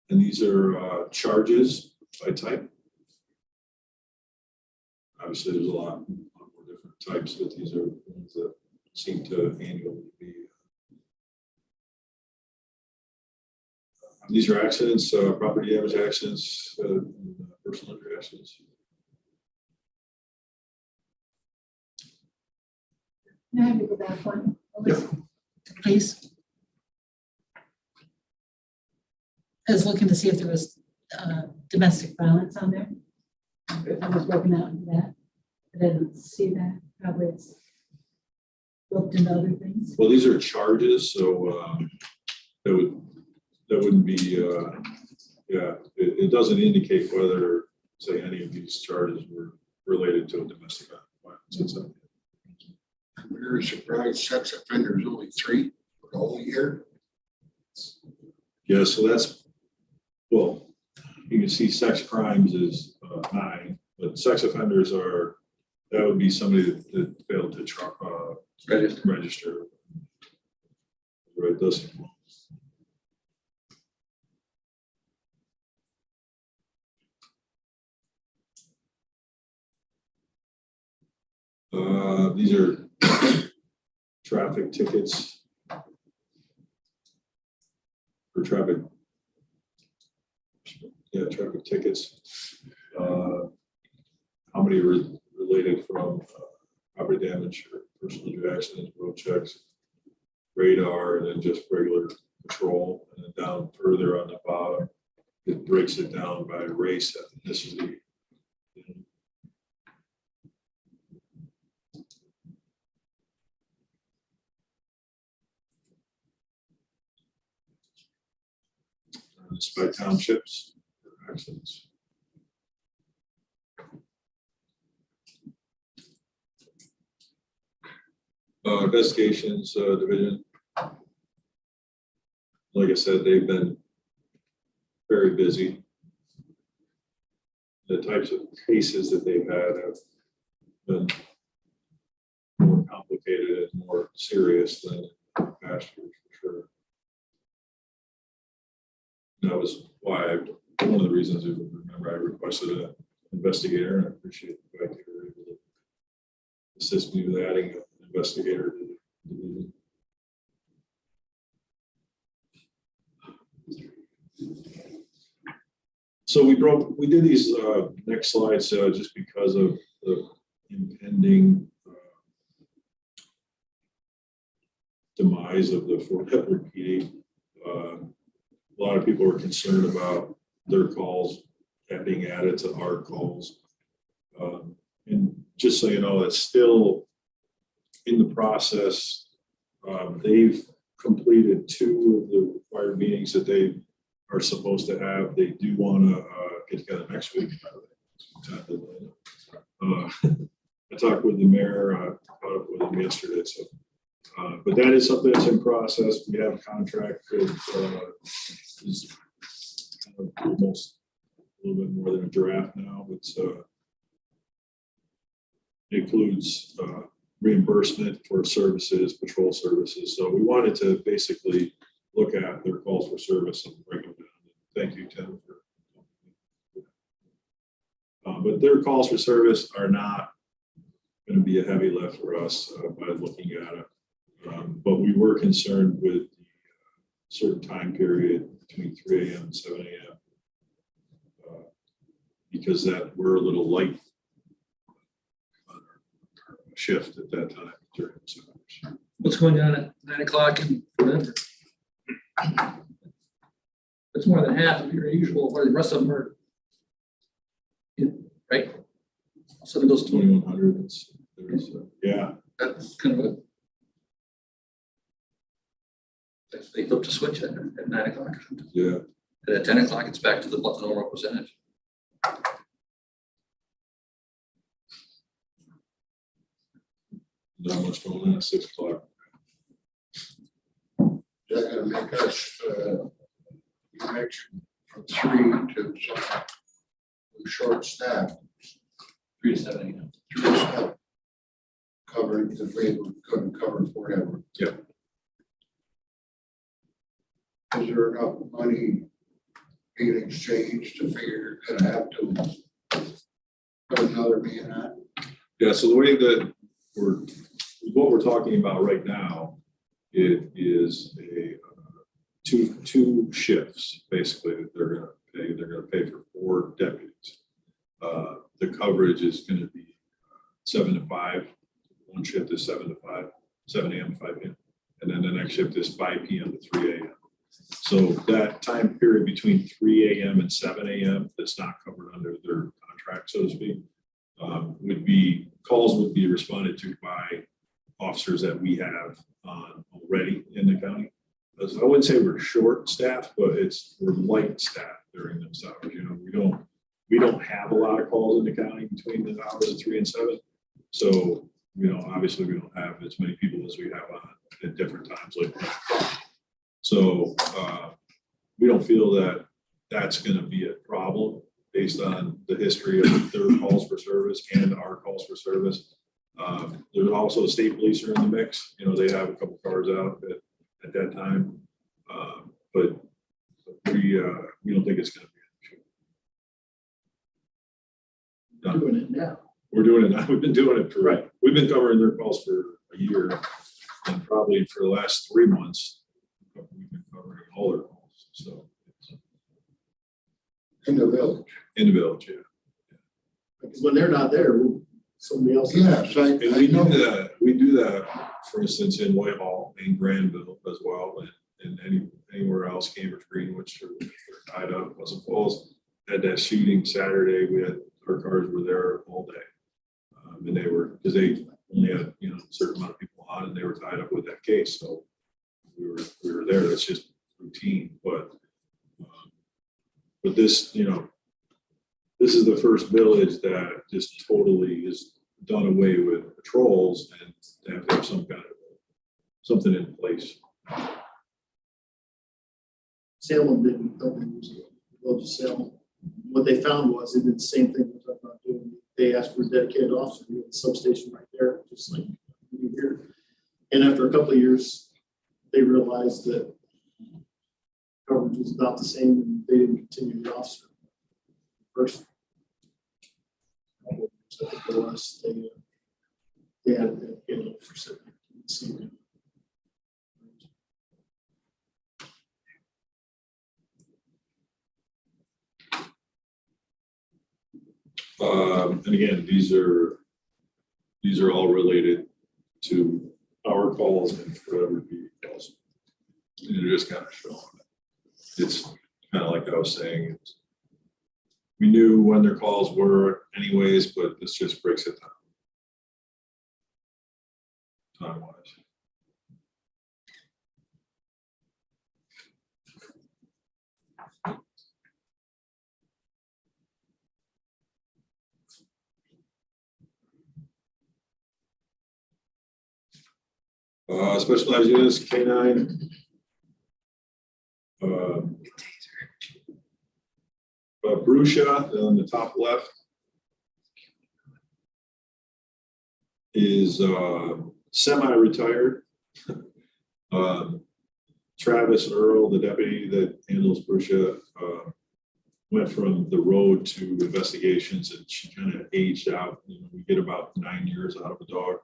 And these are charges by type. Obviously, there's a lot more different types, but these are ones that seem to annually be These are accidents, property damage accidents, and personal injury accidents. May I have you go back one? Please. I was looking to see if there was domestic violence on there. I was working out into that, but I didn't see that. Probably it's looked into other things. Well, these are charges, so that wouldn't be, yeah, it doesn't indicate whether, say, any of these charges were related to a domestic violence. I'm very surprised sex offenders only 3 for the whole year. Yeah, so that's, well, you can see sex crimes is 9, but sex offenders are, that would be somebody that failed to register. Right, those. These are traffic tickets for traffic. Yeah, traffic tickets. How many related from property damage or personal injury accidents, road checks, radar, and then just regular patrol, and then down further on the bottom, it breaks it down by race, ethnicity. It's by townships or accidents. Investigations division. Like I said, they've been very busy. The types of cases that they've had have been more complicated and more serious than past years, for sure. That was why one of the reasons, if you remember, I requested an investigator, and I appreciate the fact that you were able to assist me with adding an investigator to the division. So we did these next slides just because of the impending demise of the Fort Edward PD. A lot of people are concerned about their calls being added to our calls. And just so you know, it's still in the process. They've completed 2 of the required meetings that they are supposed to have. They do want to get together next week. I talked with the mayor, caught up with him yesterday. So, but that is something that's in process. We have a contract with is kind of almost a little bit more than a draft now. It's it includes reimbursement for services, patrol services. So we wanted to basically look at their calls for service and break them down. Thank you, Tim. But their calls for service are not going to be a heavy lift for us by looking at it. But we were concerned with the certain time period between 3 a.m. and 7 a.m. Because that we're a little light on our shift at that time during those hours. What's going on at 9 o'clock in November? That's more than half of your usual, or the rest of them are, right? So it goes to 2100. Yeah. That's kind of a. They flip to switch at 9 o'clock or something. Yeah. And at 10 o'clock, it's back to the normal percentage. Not much going on at 6 o'clock. Is that gonna make us, you mentioned from 3 to something short staff, 3 to 7 a.m. 3 to 7, covering, because we couldn't cover forever. Yeah. Is there enough money being exchanged to figure you're gonna have to put another man on? Yeah, so the way that what we're talking about right now, it is a two shifts, basically, that they're gonna pay. They're gonna pay for 4 deputies. The coverage is gonna be 7 to 5. One shift is 7 to 5, 7 a.m. to 5 p.m. And then the next shift is 5 p.m. to 3 a.m. So that time period between 3 a.m. and 7 a.m. that's not covered under their contract, so to speak, calls would be responded to by officers that we have already in the county. As I wouldn't say we're short staffed, but we're light staffed during those hours. You know, we don't have a lot of calls in the county between the hours of 3 and 7. So, you know, obviously we don't have as many people as we have on at different times like that. So we don't feel that that's going to be a problem based on the history of their calls for service and our calls for service. There's also state police are in the mix. You know, they have a couple cars out at that time, but we don't think it's going to be an issue. Doing it now. We're doing it now. We've been doing it for, we've been covering their calls for a year, and probably for the last 3 months, we've been covering all their calls. So In the village. in the village, yeah. Because when they're not there, somebody else. Yes, And I we know. do that, for instance, in Whitehall, in Granville as well, and anywhere else, Cambridge, Greenwich, or tied up, Pleasant Falls. Had that shooting Saturday, our cars were there all day. And they were, because they only had, you know, a certain amount of people on, and they were tied up with that case. So we were there. That's just routine. But this, you know, this is the first village that just totally is done away with patrols, and they have to have some kind of something in place. Salem didn't, don't use it. Village of Salem. What they found was they did the same thing we're talking about doing. They asked for a dedicated officer to the substation right there, just like we do here. And after a couple of years, they realized that coverage was about the same, and they didn't continue the officer. First, I think the last they had a dedicated officer. And again, these are all related to our calls and forever be calls. And you're just kind of showing it. It's kind of like I was saying, we knew when their calls were anyways, but this just breaks it down. Time-wise. Specialized units, K9. Brusha on the top left is semi-retired. Travis Earl, the deputy that handles Brusha, went from the road to investigations, and she kind of aged out. You know, we get about 9 years out of a dog.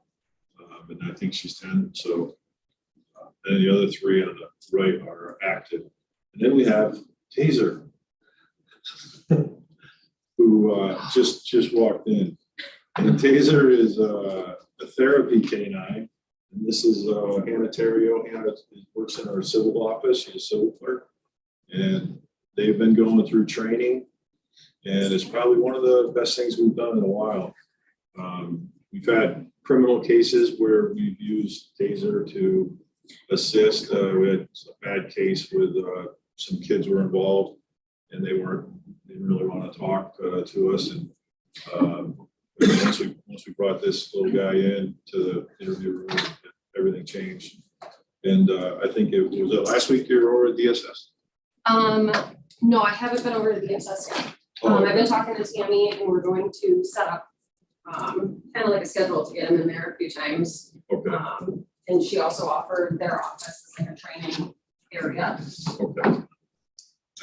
And I think she's 10. So, and the other 3 on the right are active. And then we have Taser, who just walked in. And Taser is a therapy canine. And this is Hannah Terrio. Hannah works in our civil office. She's a civil clerk. And they've been going through training. And it's probably one of the best things we've done in a while. We've had criminal cases where we've used Taser to assist. We had a bad case with some kids were involved, and they didn't really want to talk to us. And once we brought this little guy in to the interview room, everything changed. And I think it was last week you were over at DSS. No, I haven't been over to DSS yet. I've been talking to Tammy, and we're going to set up kind of like a schedule to get him in there a few times. Okay. And she also offered their office as like a training area. Okay.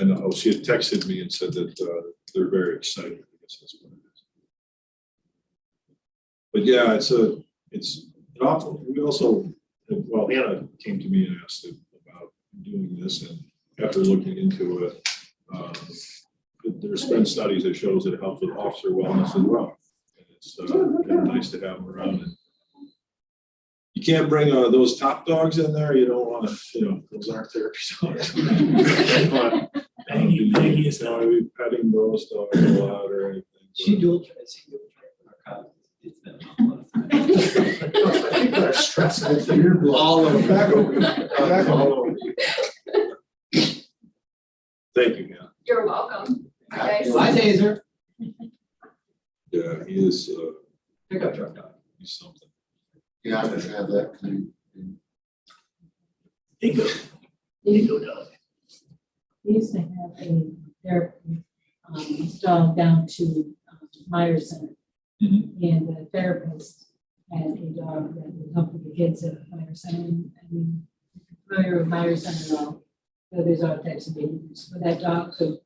And she had texted me and said that they're very excited. I guess that's what it is. But yeah, it's an awful. We also, well, Hannah came to me and asked about doing this, and after looking into it, there's been studies that shows that it helps with officer wellness as well. And it's nice to have them around. And you can't bring those top dogs in there. You don't want to, those aren't therapy dogs. Maggie is not be petting those dogs a lot or anything. She dual trains. I think they're stressing all of Back over. Back all over. over. Thank you, man. You're welcome. Guys. Bye, Taser. Yeah, he is, Pickup truck dog. he's something. Yeah, I just have that kind Dingo dog. We used to have a therapy installed down to Myers Center. And the therapist had a dog that would help with the kids at Myers Center. I mean, familiar with Myers Center at all. So there's all types of behaviors. But that dog could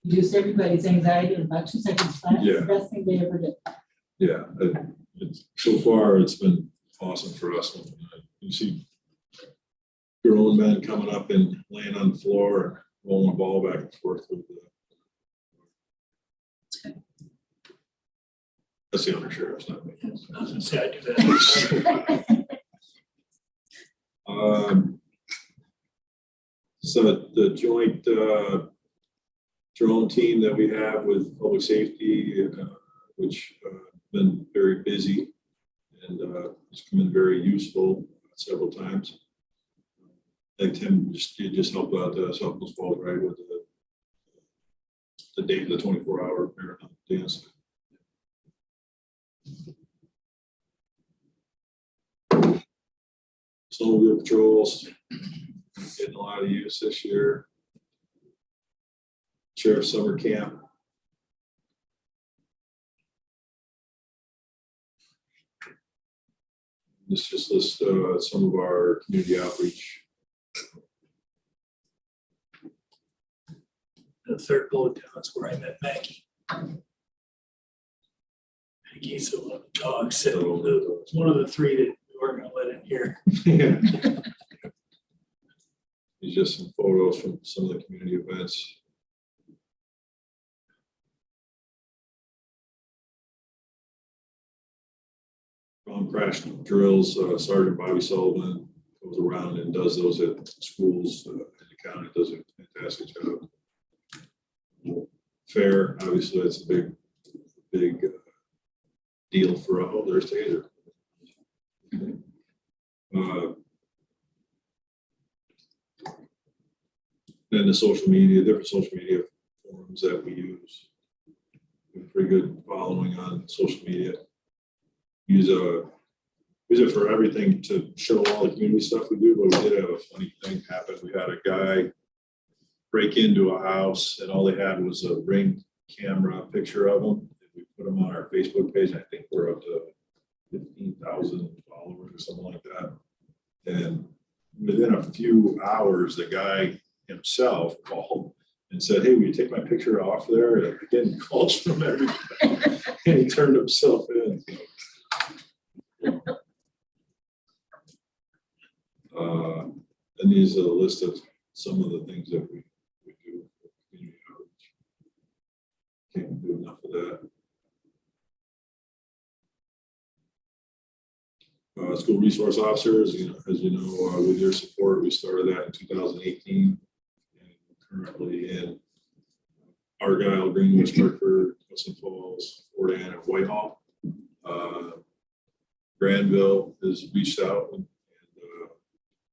reduce everybody's anxiety in about 2 seconds flat. Yeah. The best thing they ever did. Yeah, so far it's been awesome for us. You see grown men coming up and laying on the floor and rolling the ball back and forth with that's the undersheriff's not me. I was gonna say, I do that. So the joint drone team that we have with public safety, which been very busy and it's come in very useful several times. I think Tim just helped out us, helped us both, right, with the date of the 24-hour marathon dance. Snowmobile patrols getting a lot of use this year. Sheriff's summer camp. This just lists some of our community outreach. The third bullet down, that's where I met Maggie. Maggie's a little dog, so one of the three that we weren't gonna let in here. These just some photos from some of the community events. Crash drills, Sergeant Bobby Sullivan goes around and does those at schools in the county, does a fantastic job. Fair, obviously, that's a big deal for there's Taser. Then the social media, different social media forums that we use. We have pretty good following on social media. Use it for everything to show all the community stuff we do, but we did have a funny thing happen. We had a guy break into a house and all they had was a Ring camera picture of him. We put him on our Facebook page. I think we're up to 15,000 followers or something like that. And within a few hours, the guy himself called and said, "Hey, will you take my picture off there?" And again, calls from everybody. And he turned himself in. And these are the list of some of the things that we do for community outreach. Can't do enough of that. School resource officers, as you know, with your support, we started that in 2018. And currently in Argyle, Greenwood, Hartford, Hudson Falls, Fort Anne, and Whitehall. Granville has reached out and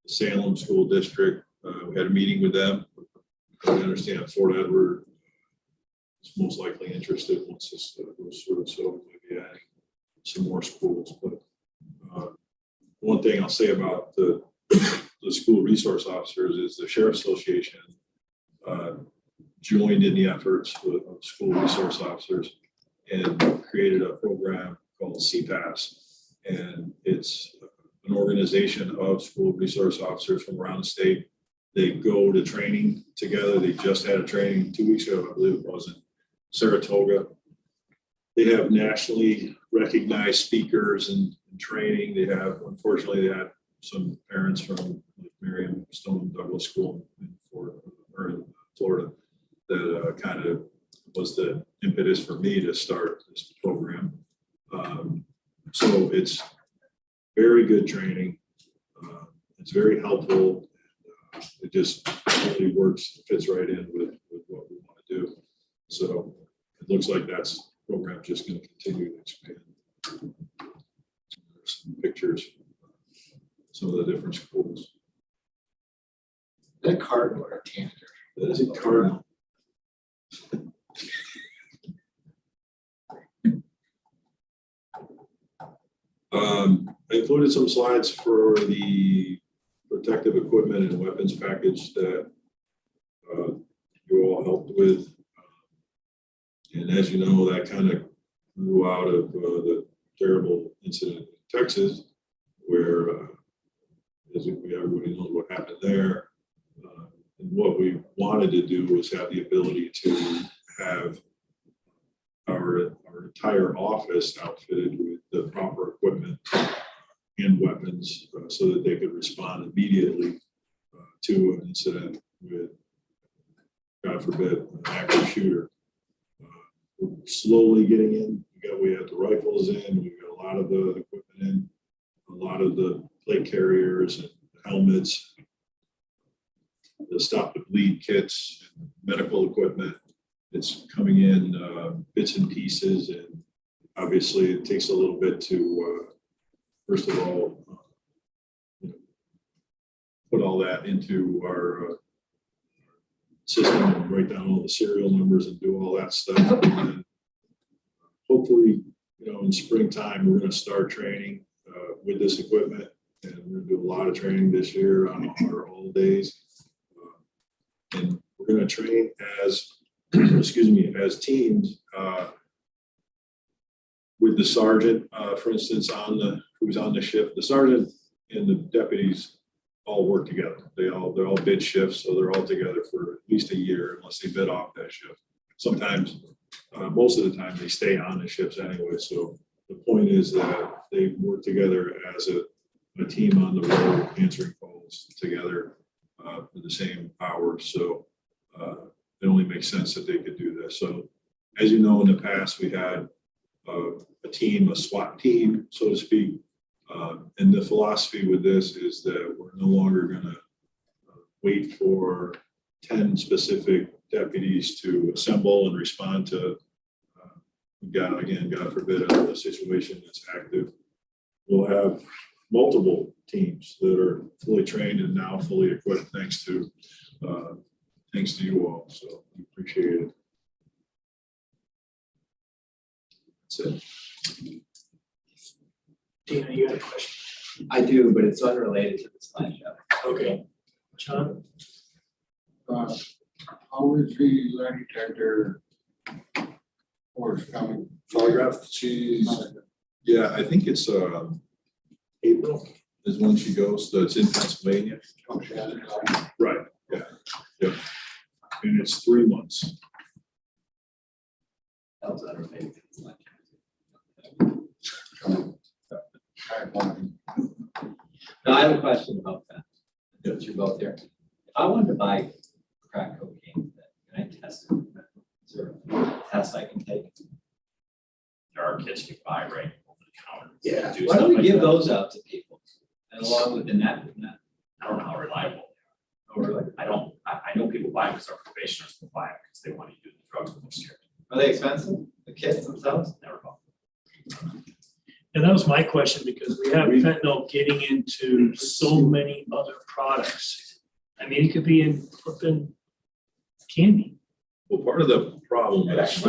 the Salem School District, we had a meeting with them. I understand Fort Edward is most likely interested once this goes through, so we might be adding some more schools. But one thing I'll say about the school resource officers is the Sheriff's Association joined in the efforts of school resource officers and created a program called CPAS. And it's an organization of school resource officers from around the state. They go to training together. They just had a training 2 weeks ago, I believe it was, in Saratoga. They have nationally recognized speakers and training. They have, unfortunately, they had some parents from like Miriam Stone Douglas School in Florida that kind of was the impetus for me to start this program. So it's very good training. It's very helpful. It just really works, fits right in with what we want to do. So it looks like that's program just going to continue to expand. There's some pictures, some of the different schools. That cardinal or a tanager? That is a cardinal. I included some slides for the protective equipment and weapons package that you all helped with. And as you know, that kind of grew out of the terrible incident in Texas, where, as everybody knows what happened there. And what we wanted to do was have the ability to have our entire office outfitted with the proper equipment and weapons so that they could respond immediately to an incident with, God forbid, an active shooter. We're slowly getting in. We have the rifles in, we've got a lot of the equipment in, a lot of the plate carriers and helmets, the stop the bleed kits, medical equipment. It's coming in bits and pieces, and obviously it takes a little bit to, first of all, put all that into our system and write down all the serial numbers and do all that stuff. And then hopefully, in springtime, we're going to start training with this equipment, and we're going to do a lot of training this year on our all days. And we're going to train as, as teams with the sergeant, for instance, who's on the shift. The sergeant and the deputies all work together. They're all bid shifts, so they're all together for at least a year unless they bid off that shift. Sometimes, most of the time, they stay on the shifts anyway. So the point is that they work together as a team on the road, answering calls together for the same hours. So it only makes sense that they could do this. So as you know, in the past, we had a team, a SWAT team, so to speak. And the philosophy with this is that we're no longer going to wait for 10 specific deputies to assemble and respond to, God forbid, a situation that's active. We'll have multiple teams that are fully trained and now fully equipped, thanks to you all. So we appreciate it. That's it. Dana, you had a question? I do, but it's unrelated to this slideshow. Okay. John? How is the lie detector course coming? Polygraph, yeah, I think it's April is when she goes. So it's in Pennsylvania. Oh, she hasn't come. Right. Yeah. Yep. And it's 3 months. That was unrelated to this slideshow. No, I have a question about that. Since you're both there. If I wanted to buy crack cocaine, can I test it? Is there a test I can take? There are kits you can buy right over the counter. Yeah. Do Why stuff don't we like give that. those out to people? And along with the net? I don't know how reliable Or like, they are. I know people buy them because our probationers will buy them because they want to do the drugs with them scared. are they expensive? The kits themselves? Never bought. And that was my question, because we have fentanyl getting into so many other products. I mean, it could be in flipping candy. Well, part of the problem is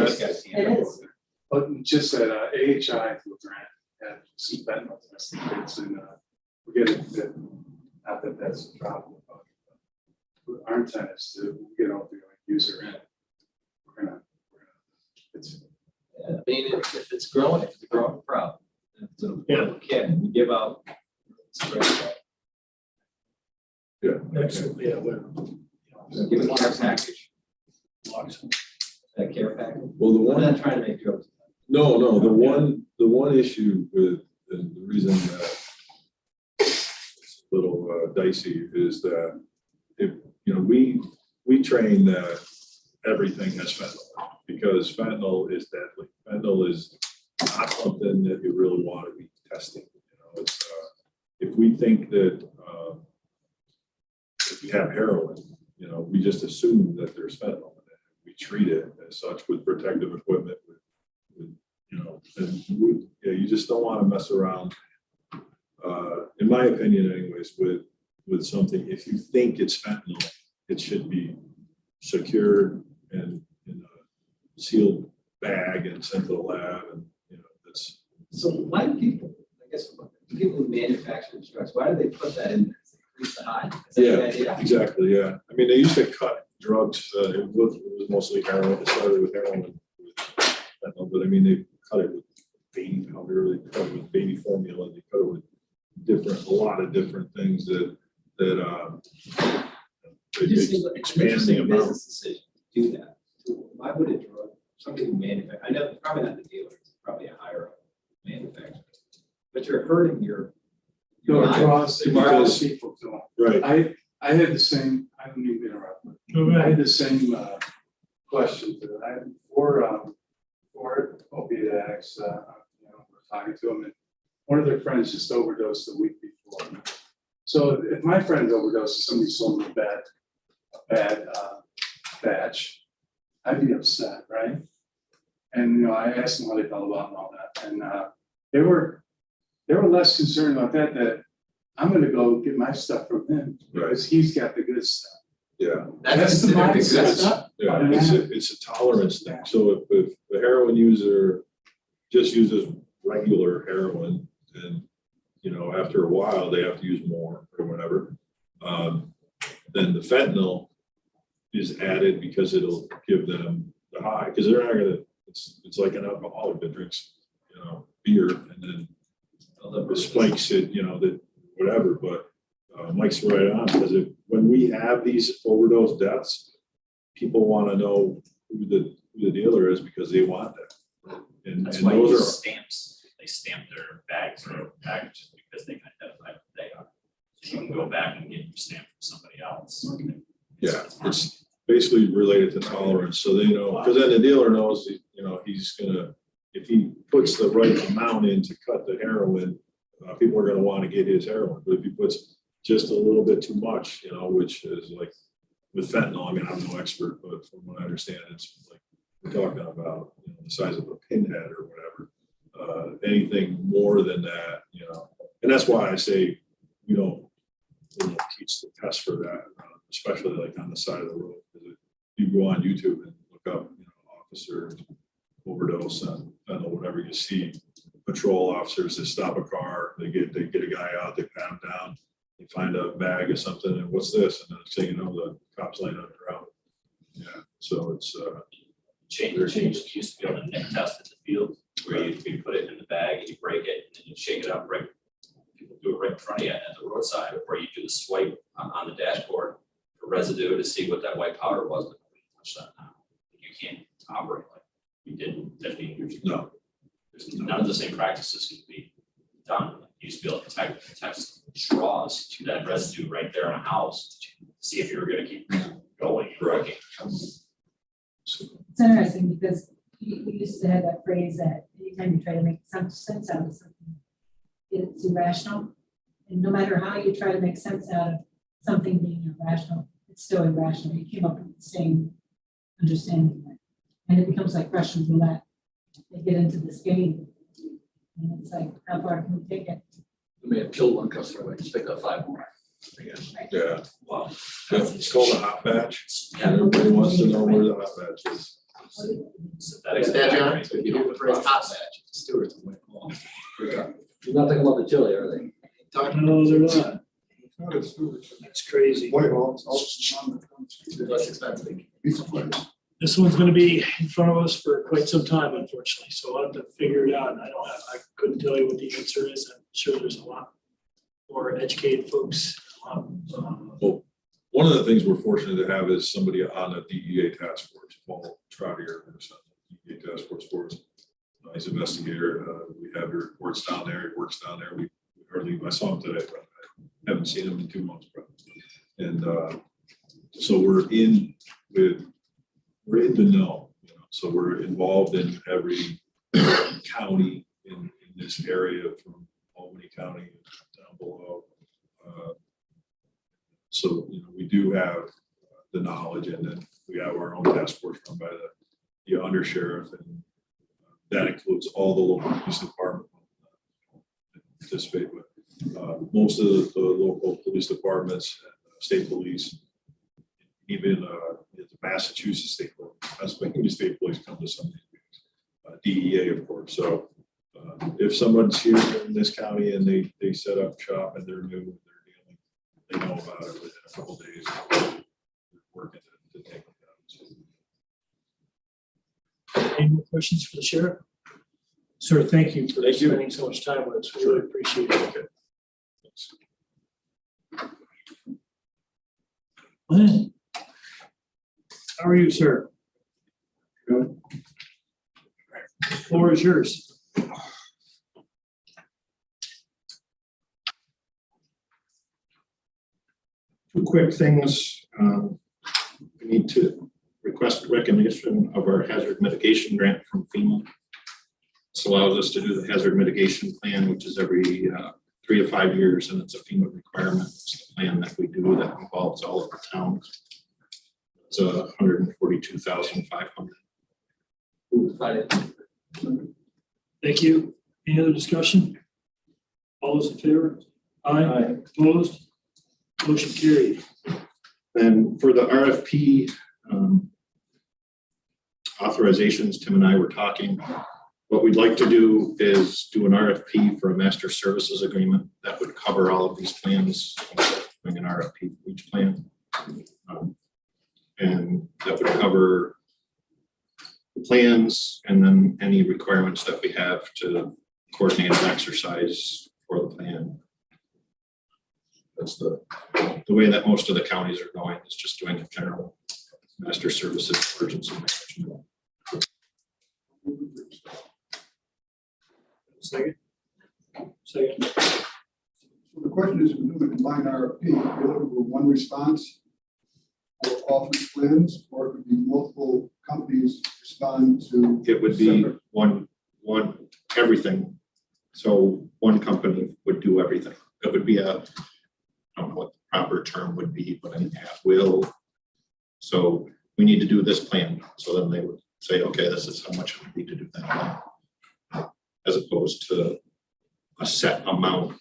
It is. But just at AHI, we're at some fentanyl testing kits, and we're getting that, not that that's a problem, but our intent is to get all the user in. It's. I mean, if it's growing problem. If it's an important kid, we give out. Yeah. Absolutely, yeah. Give a care package. That care package. Well, the I'm one, not trying to make jokes. no, the one issue with, and the reason that it's a little dicey is that you know, we train that everything has fentanyl because fentanyl is deadly. Fentanyl is not something that you really want to be testing. You know, it's if we think that if we have heroin, you know, we just assume that there's fentanyl in it. We treat it as such with protective equipment, with you know, and yeah, you just don't want to mess around. In my opinion, anyways, with something, if you think it's fentanyl, it should be secured and in a sealed bag and sent to the lab, and you know, that's. So why do people, I guess, people who manufacture these drugs, why do they put that in there? Increase the high? Is that the idea? Exactly, yeah. I mean, they used to cut drugs, it was mostly heroin, it started with heroin, with fentanyl, but I mean, they cut it with baby powder, they cut it with baby formula, they cut it with a lot of different things that It just seems like an expand the interesting amount. business decision to do that. Why would a drug, somebody who manufacture, I know, probably not the dealer, it's probably a higher manufacturer, but you're hurting your. No, lives. draws, Because- people to them. Right, I had the same, I don't mean to interrupt, but I had the same question. I had four opiate addicts, you know, we're talking to them, and one of their friends just overdosed the week before. So if my friend overdosed, somebody sold me a bad batch, I'd be upset, right? And, you know, I asked them how they felt about it and all that, and they were less concerned about that I'm gonna go get my stuff from him because he's got the good stuff. yeah. That's the considered the mindset. good stuff. Yeah, it's a tolerance thing. So if the heroin user just uses regular heroin, and you know, after a while they have to use more or whatever, then the fentanyl is added because it'll give them the high. Because they're not gonna. It's like an alcoholic that drinks, you know, beer and then it spikes it, you know, that whatever. But Mike's right on, because when we have these overdose deaths, people want to know who the dealer is because they want that. And That's and why you those use are stamps. They stamp their bags or packages because they can identify what they are. So you can go back and get your stamp from somebody else. yeah, it's basically related to tolerance. So they know, because then the dealer knows, you know, he's gonna, if he puts the right amount in to cut the heroin, people are gonna want to get his heroin. But if he puts just a little bit too much, you know, which is like with fentanyl, I mean, I'm no expert, but from what I understand, it's like we're talking about, you know, the size of a pinhead or whatever. Anything more than that, you know, and that's why I say we don't teach the test for that, especially like on the side of the road. Because if you go on YouTube and look up, you know, officer overdose on fentanyl, whatever you see, patrol officers that stop a car, they get a guy out, they pat him down, they find a bag or something, and what's this? And then next thing you know, the cops laying on the ground. Yeah, so it's Change used to be able to nick test in the field where you put it in the bag and you break it and then you shake it up right. People do it right in front of you at the roadside, or you do the swipe on the dashboard for residue to see what that white powder was. But nobody touched that now. You can't operate like you did 15 years ago. no. There's none of the same practices can be done. You used to be able to test straws to that residue right there in a house to see if you were going to keep going. Right. It's interesting because we used to have that phrase that anytime you try to make some sense out of something, it's irrational. And no matter how you try to make sense out of something being irrational, it's still irrational. You came up with the same understanding. Right? And it becomes like Russian roulette. They get into this game. And it's like, how far can we take it? We may have killed one customer, but just pick up 5 more. Yeah. Wow. It's called a hot batch. Yeah. Everybody wants to know where the hot batch is. Synthetic That, John, tobacco, if you hear the phrase hot batch, Stewart's going to call. They're not talking about the chili, are they? No, they're not. Not a steward. That's crazy. Whitehall, it's also on the Less expensive. Be surprised. This one's gonna be in front of us for quite some time, unfortunately, so I'll have to figure it out, and I couldn't tell you what the answer is. I'm sure there's a lot more educated folks. Well, one of the things we're fortunate to have is somebody on the DEA task force, Paul Troutier, DEA task force for us. He's an investigator. We have your reports down there. He works down there. We hardly, I saw him today, but I haven't seen him in 2 months, probably. And So we're in the know, you know, so we're involved in every county in this area from Albany County down below. So, you know, we do have the knowledge, and then we have our own task force run by the undersheriff, and that includes all the local police department participate, but most of the local police departments, state police, even the Massachusetts State Police, Pennsylvania State Police come to some of these meetings. DEA, of course. So if someone's here in this county and they set up shop and they're new, they're dealing, they know about it within a couple of days. They're working to take them down. Any more questions for the sheriff? Sir, thank you for Thank you. spending so much time with us. We really appreciate it. Glenn, how are you, sir? Good. The floor is yours. Two quick things. We need to request recognition of our hazard mitigation grant from FEMA. This allows us to do the hazard mitigation plan, which is every 3 to 5 years, and it's a FEMA requirement. It's a plan that we do that involves all of the towns. It's $142,500. Thank you. Any other discussion? All those in favor? Aye. Opposed? Motion carried. And for the RFP authorizations, Tim and I were talking. What we'd like to do is do an RFP for a master services agreement that would cover all of these plans, doing an RFP for each plan. And that would cover the plans and then any requirements that we have to coordinate an exercise for the plan. That's the way that most of the counties are going, is just doing a general master services emergency management. Second. Second. So the question is, we're doing a combined RFP, you're looking for one response for all 3 plans, or it could be multiple companies respond to. It would be separate- one everything. So one company would do everything. It would be I don't know what the proper term would be, but an at will. So we need to do this plan. So then they would say, okay, this is how much it would be to do that plan, as opposed to a set amount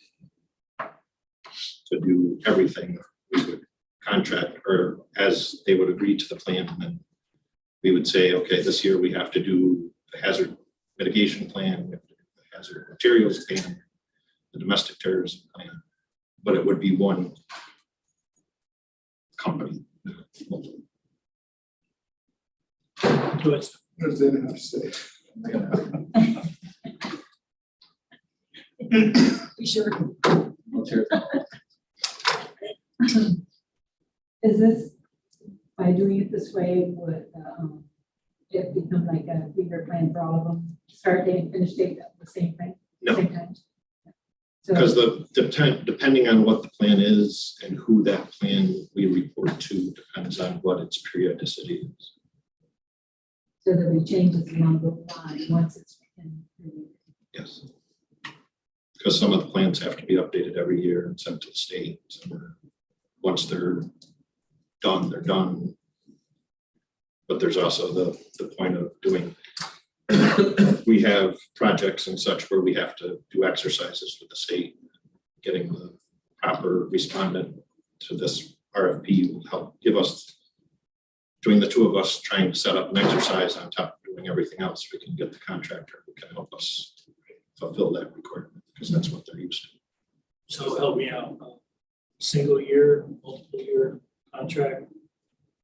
to do everything. We would contract, or as they would agree to the plan, and then we would say, okay, this year we have to do the hazard mitigation plan, we have to do the hazard materials plan, the domestic terrorism plan, but it would be one company. Go ahead. What does that have to say? Be sure. Let's hear it. Is this, by doing it this way, would it become like a 3-year plan for all of them? Start date and finish date, the same thing? No. Same time? So- Because depending on what the plan is and who that plan we report to depends on what its periodicity is. So there'll be changes along the line once it's in. Yes. Because some of the plans have to be updated every year and sent to the state. So once they're done, they're done. But there's also the point of doing, we have projects and such where we have to do exercises with the state. Getting the proper respondent to this RFP will help give us, between the two of us trying to set up an exercise on top of doing everything else, we can get the contractor who can help us fulfill that requirement, because that's what they're used to. So help me out. Single year, multiple year contract.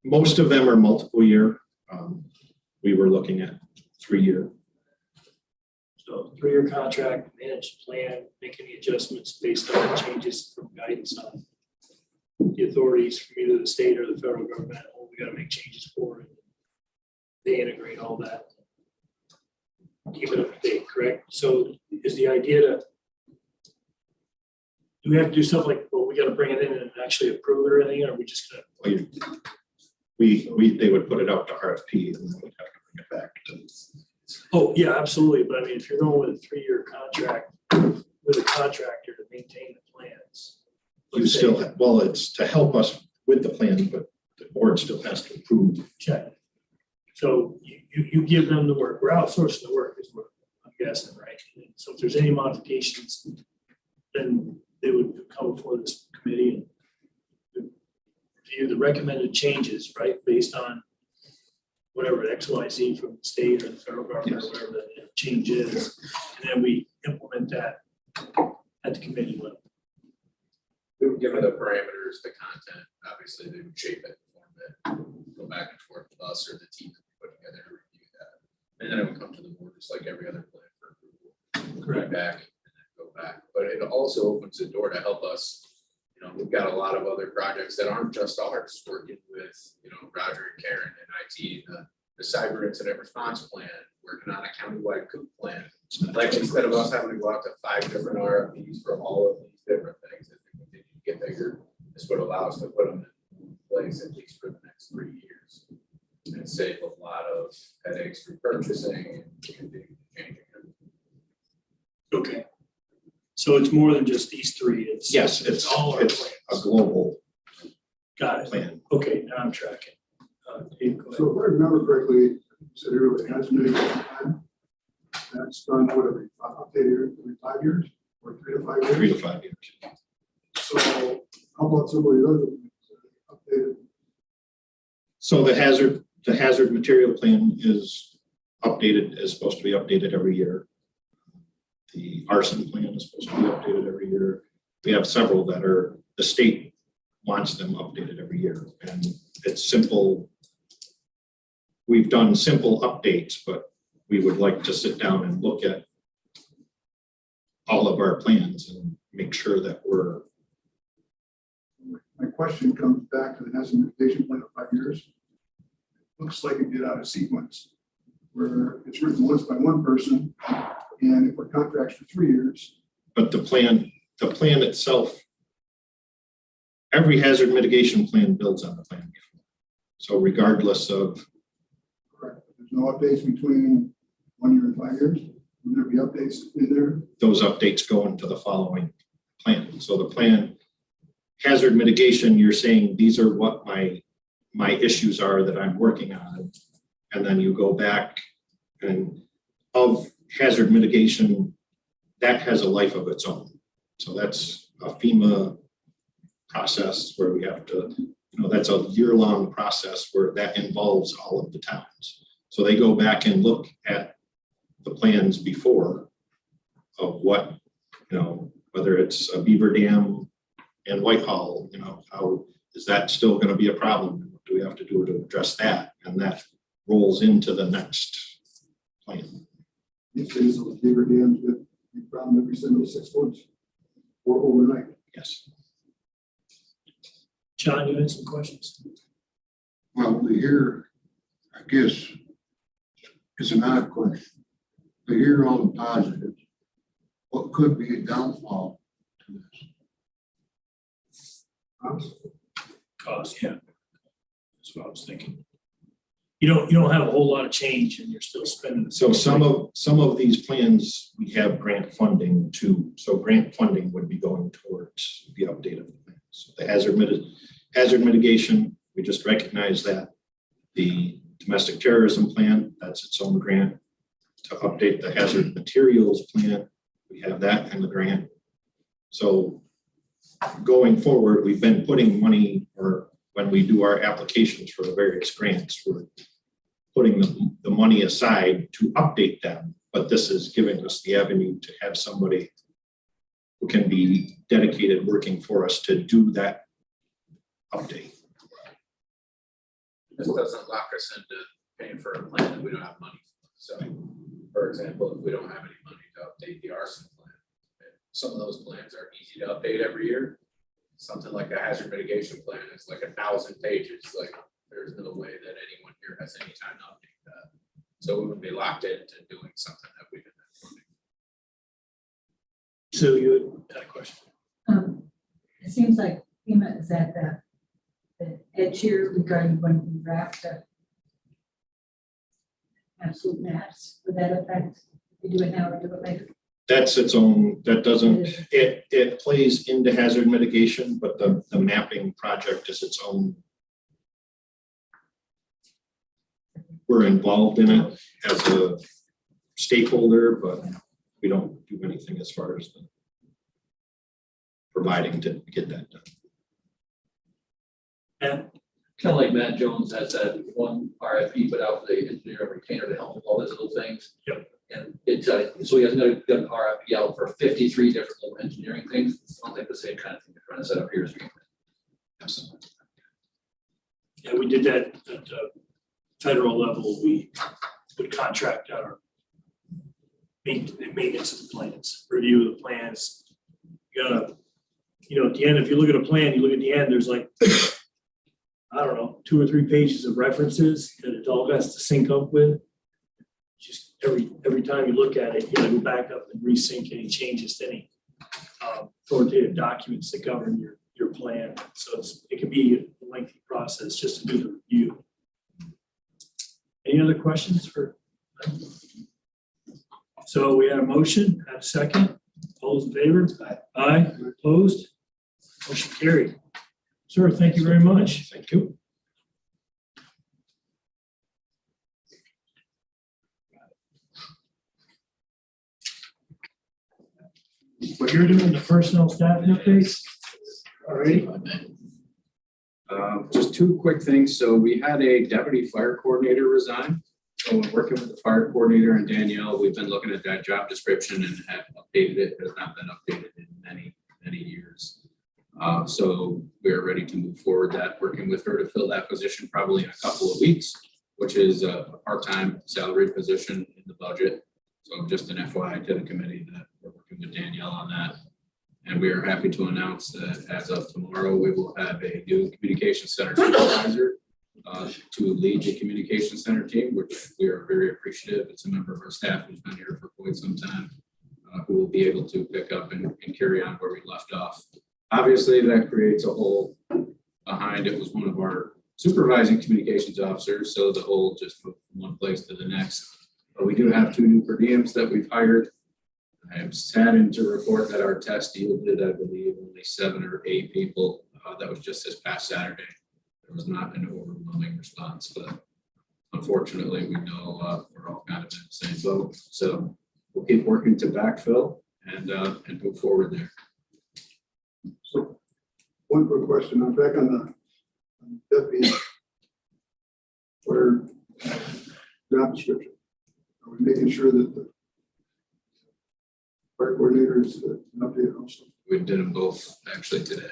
Most of them are multiple year. We were looking at 3-year. So 3-year contract, manage the plan, make any adjustments based on changes from guidance on the authorities from either the state or the federal government. Oh, we got to make changes for it. They integrate all that. Keep it up to date, correct? So is the idea to, do we have to do stuff like, well, we got to bring it in and actually approve it or anything, or are we just gonna? Well, they would put it out to RFP and then we'd have to bring it back to. Oh, yeah, absolutely. But I mean, if you're going with a 3-year contract with a contractor to maintain the plans. You still, well, it's to help us with the plan, but the board still has to approve. Check. So you give them the work. We're outsourcing the work is what I'm guessing, right? And so if there's any modifications, then they would come before this committee and review the recommended changes, right? Based on whatever XYZ from the state or the federal government, or whatever the change is. And then we implement that at the committee level. We would give it the parameters, the content, obviously they would shape it, form it, go back and forth with us or the team that we put together to review that. And then it would come to the board just like every other plan for approval. Correct. Go back and then go back. But it also opens the door to help us. You know, we've got a lot of other projects that aren't just ours, working with, you know, Roger and Karen and IT, the cyber incident response plan, working on a countywide COOP plan. Like instead of us having to go out to 5 different RFPs for all of these different things as we continue to get bigger, this would allow us to put them in place at least for the next 3 years. And save a lot of headaches through purchasing and changing. Okay. So it's more than just these 3. It's Yes, it's all our it's a plans. global Got it. plan. Okay, now I'm tracking. Dave, go ahead. So if I remember correctly, you said earlier, it has mitigation plan. That's done, whatever, updated every 5 years or 3 to 5 years? 3 to 5 years. So how about some of the other things updated? So the hazard material plan is supposed to be updated every year. The arson plan is supposed to be updated every year. We have several that are, the state wants them updated every year. And it's simple. We've done simple updates, but we would like to sit down and look at all of our plans and make sure that we're. My question comes back to the hazard mitigation plan of 5 years. Looks like it did out of sequence, where it's written once by one person, and it were contracts for 3 years. But the plan itself, every hazard mitigation plan builds on the plan before. So regardless of. Correct. There's no updates between 1 year and 5 years. Will there be updates in there? Those updates go into the following plan. So the plan, hazard mitigation, you're saying these are what my issues are that I'm working on. And then you go back and of hazard mitigation, that has a life of its own. So that's a FEMA process where we have to, that's a year-long process where that involves all of the towns. So they go back and look at the plans before of what, whether it's a beaver dam in Whitehall, how is that still going to be a problem? What do we have to do to address that? And that rolls into the next plan. These days, those beaver dams get a problem every 6 months or overnight. Yes. John, you had some questions? Well, we hear, I guess, it's an odd question. We hear all the positives. What could be a downfall to this? Cost, yeah. That's what I was thinking. You don't have a whole lot of change and you're still spending. So some of these plans, we have grant funding too. So grant funding would be going towards the update of the plans. So the hazard mitigation, we just recognize that. The domestic terrorism plan, that's its own grant. To update the hazard materials plan, we have that in the grant. So going forward, we've been putting money, or when we do our applications for the various grants, we're putting the money aside to update them. But this is giving us the avenue to have somebody who can be dedicated working for us to do that update. This doesn't lock us into paying for a plan that we don't have money for. So, for example, if we don't have any money to update the arson plan, some of those plans are easy to update every year. Something like a hazard mitigation plan is like 1,000 pages. Like there's no way that anyone here has any time to update that. So we would be locked into doing something that we didn't have funding. So you had a question? It seems like FEMA is at the edge here regarding when we wrap the absolute max? Would that affect if we do it now or do it later? That's its own, that doesn't, it plays into hazard mitigation, but the mapping project is its own. We're involved in it as a stakeholder, but we don't do anything as far as the providing to get that done. And Kind of like Matt Jones has that one RFP put out for the engineer and retainer to help with all those little things. Yep. And it's, so he has got an RFP out for 53 different little engineering things. I don't think the same kind of thing they're trying to set up here is. yeah, we did that at the federal level. We would contract our maintenance of the plans, review of the plans. You gotta, you know, at the end, if you look at a plan, you look at the end, there's like, I don't know, 2 or 3 pages of references that it all has to sync up with. Just every time you look at it, you gotta go back up and resync any changes to any authoritative documents that govern your plan. So it can be a lengthy process just to do the review. Any other questions for? So we had a motion, had a second. All those in favor? Aye. Opposed? Motion carried. Sir, thank you very much. Thank you. Well, you're doing the personnel staffing updates? All right. Just 2 quick things. So we had a deputy fire coordinator resign. So when working with the fire coordinator and Danielle, we've been looking at that job description and have updated it. It has not been updated in many, many years. So we're ready to move forward that, working with her to fill that position probably in a couple of weeks, which is a part-time salaried position in the budget. So just an FYI to the committee that we're working with Danielle on that. And we are happy to announce that as of tomorrow, we will have a new communication center supervisor to lead the communication center team, which we are very appreciative. It's a member of our staff who's been here for quite some time, who will be able to pick up and carry on where we left off. Obviously, that creates a hole behind. It was one of our supervising communications officers, so the hole just moved from one place to the next. But we do have 2 new per diems that we've hired. I am saddened to report that our test yielded, I believe, only 7 or 8 people. That was just this past Saturday. There was not an overwhelming response, but unfortunately, we know we're all kind of in the same boat. So we'll keep working to backfill and move forward there. So, one quick question, I'm back on the deputy where job description. Are we making sure that the fire coordinator is updated also? We did them both actually today.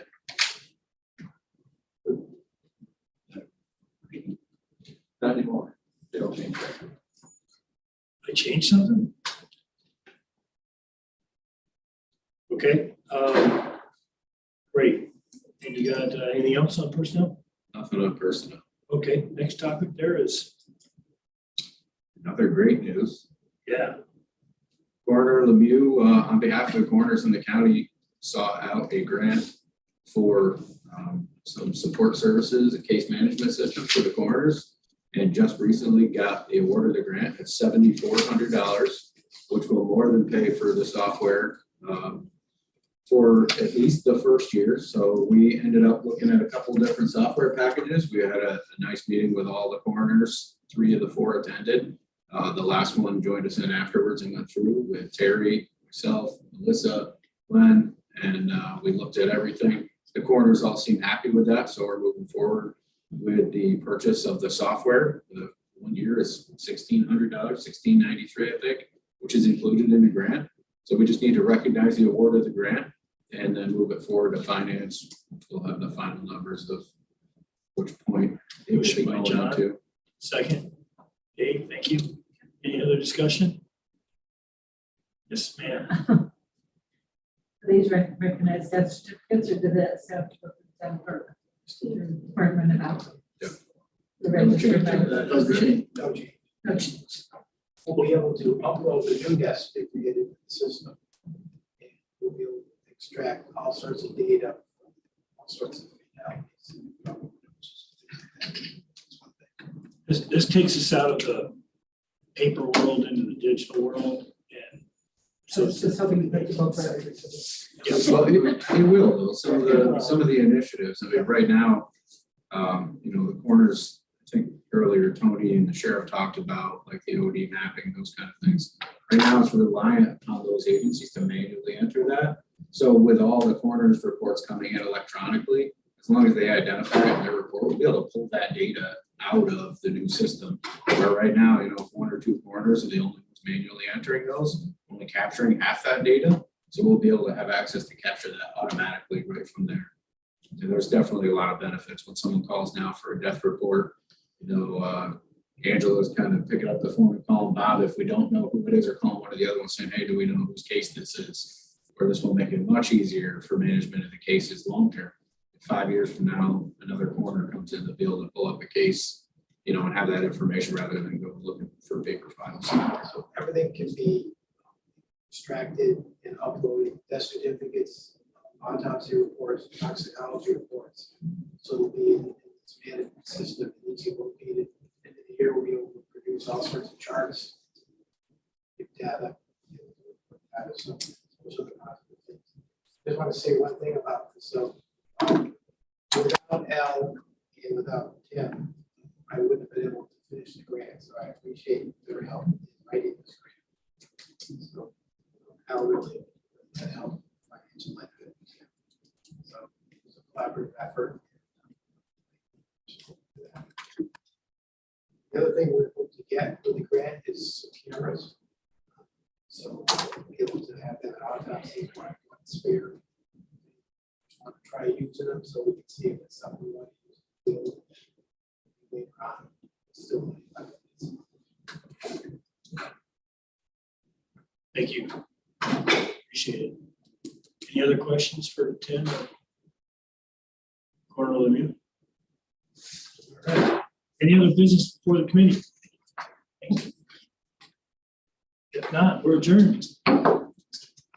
Not anymore. They don't change that. I changed something? Okay. Great. And you got anything else on personnel? Nothing on personnel. Okay, next topic there is, Another great news. yeah, Coroner Lemieux, on behalf of the coroners in the county, saw out a grant for some support services, a case management system for the coroners, and just recently got the award of the grant at $7,400, which will more than pay for the software for at least the first year. So we ended up looking at a couple different software packages. We had a nice meeting with all the coroners. 3 of the 4 attended. The last one joined us in afterwards and went through with Terry, myself, Melissa, Glenn, and we looked at everything. The coroners all seem happy with that, so we're moving forward with the purchase of the software. The 1 year is $1,600, $1,693, I think, which is included in the grant. So we just need to recognize the award of the grant and then move it forward to finance. We'll have the final numbers of which point it will be going into. second. Okay, thank you. Any other discussion? Yes, ma'am. Please recognize that certificates or did that staff for department about? Yep. The registered. No change. We'll be able to upload the new gas certificate into the system. And we'll be able to extract all sorts of data, all sorts of This takes us out of the paper world into the digital world, and So so it's just helping to make the both sides. Well, it will, though, some of the initiatives, I mean, right now, you know, the corners, I think earlier Tony and the sheriff talked about like the OD mapping, those kind of things. Right now, it's reliant on those agencies to manually enter that. So with all the corners reports coming in electronically, as long as they identify it in their report, we'll be able to pull that data out of the new system. Where right now, you know, if one or two corners are the only ones manually entering those, only capturing half that data. So we'll be able to have access to capture that automatically right from there. And there's definitely a lot of benefits when someone calls now for a death report. You know, Angela's kind of picking up the phone and calling Bob if we don't know who it is, or calling one of the other ones saying, hey, do we know whose case this is? Or this will make it much easier for management of the cases long-term. 5 years from now, another coroner comes in to be able to pull up a case, you know, and have that information rather than go looking for paper files. So everything can be extracted and uploaded, death certificates, autopsy reports, toxicology reports. So it'll be in this management system, easy located. End of the year, we'll be able to produce all sorts of charts, give data. So those are the positive things. Just want to say one thing about this. So without Al and without Tim, I wouldn't have been able to finish the grant. So I appreciate their help in writing this grant. So Al really had helped financial benefit. So it was a collaborative effort. The other thing we're able to get with the grant is cameras. So we'll be able to have that autopsy one spare. Want to try using them so we can see if it's something we want to use. Later on, still. thank you. Appreciate it. Any other questions for Tim or Coroner Lemieux? All right. Any other business before the committee? If not, we're adjourned.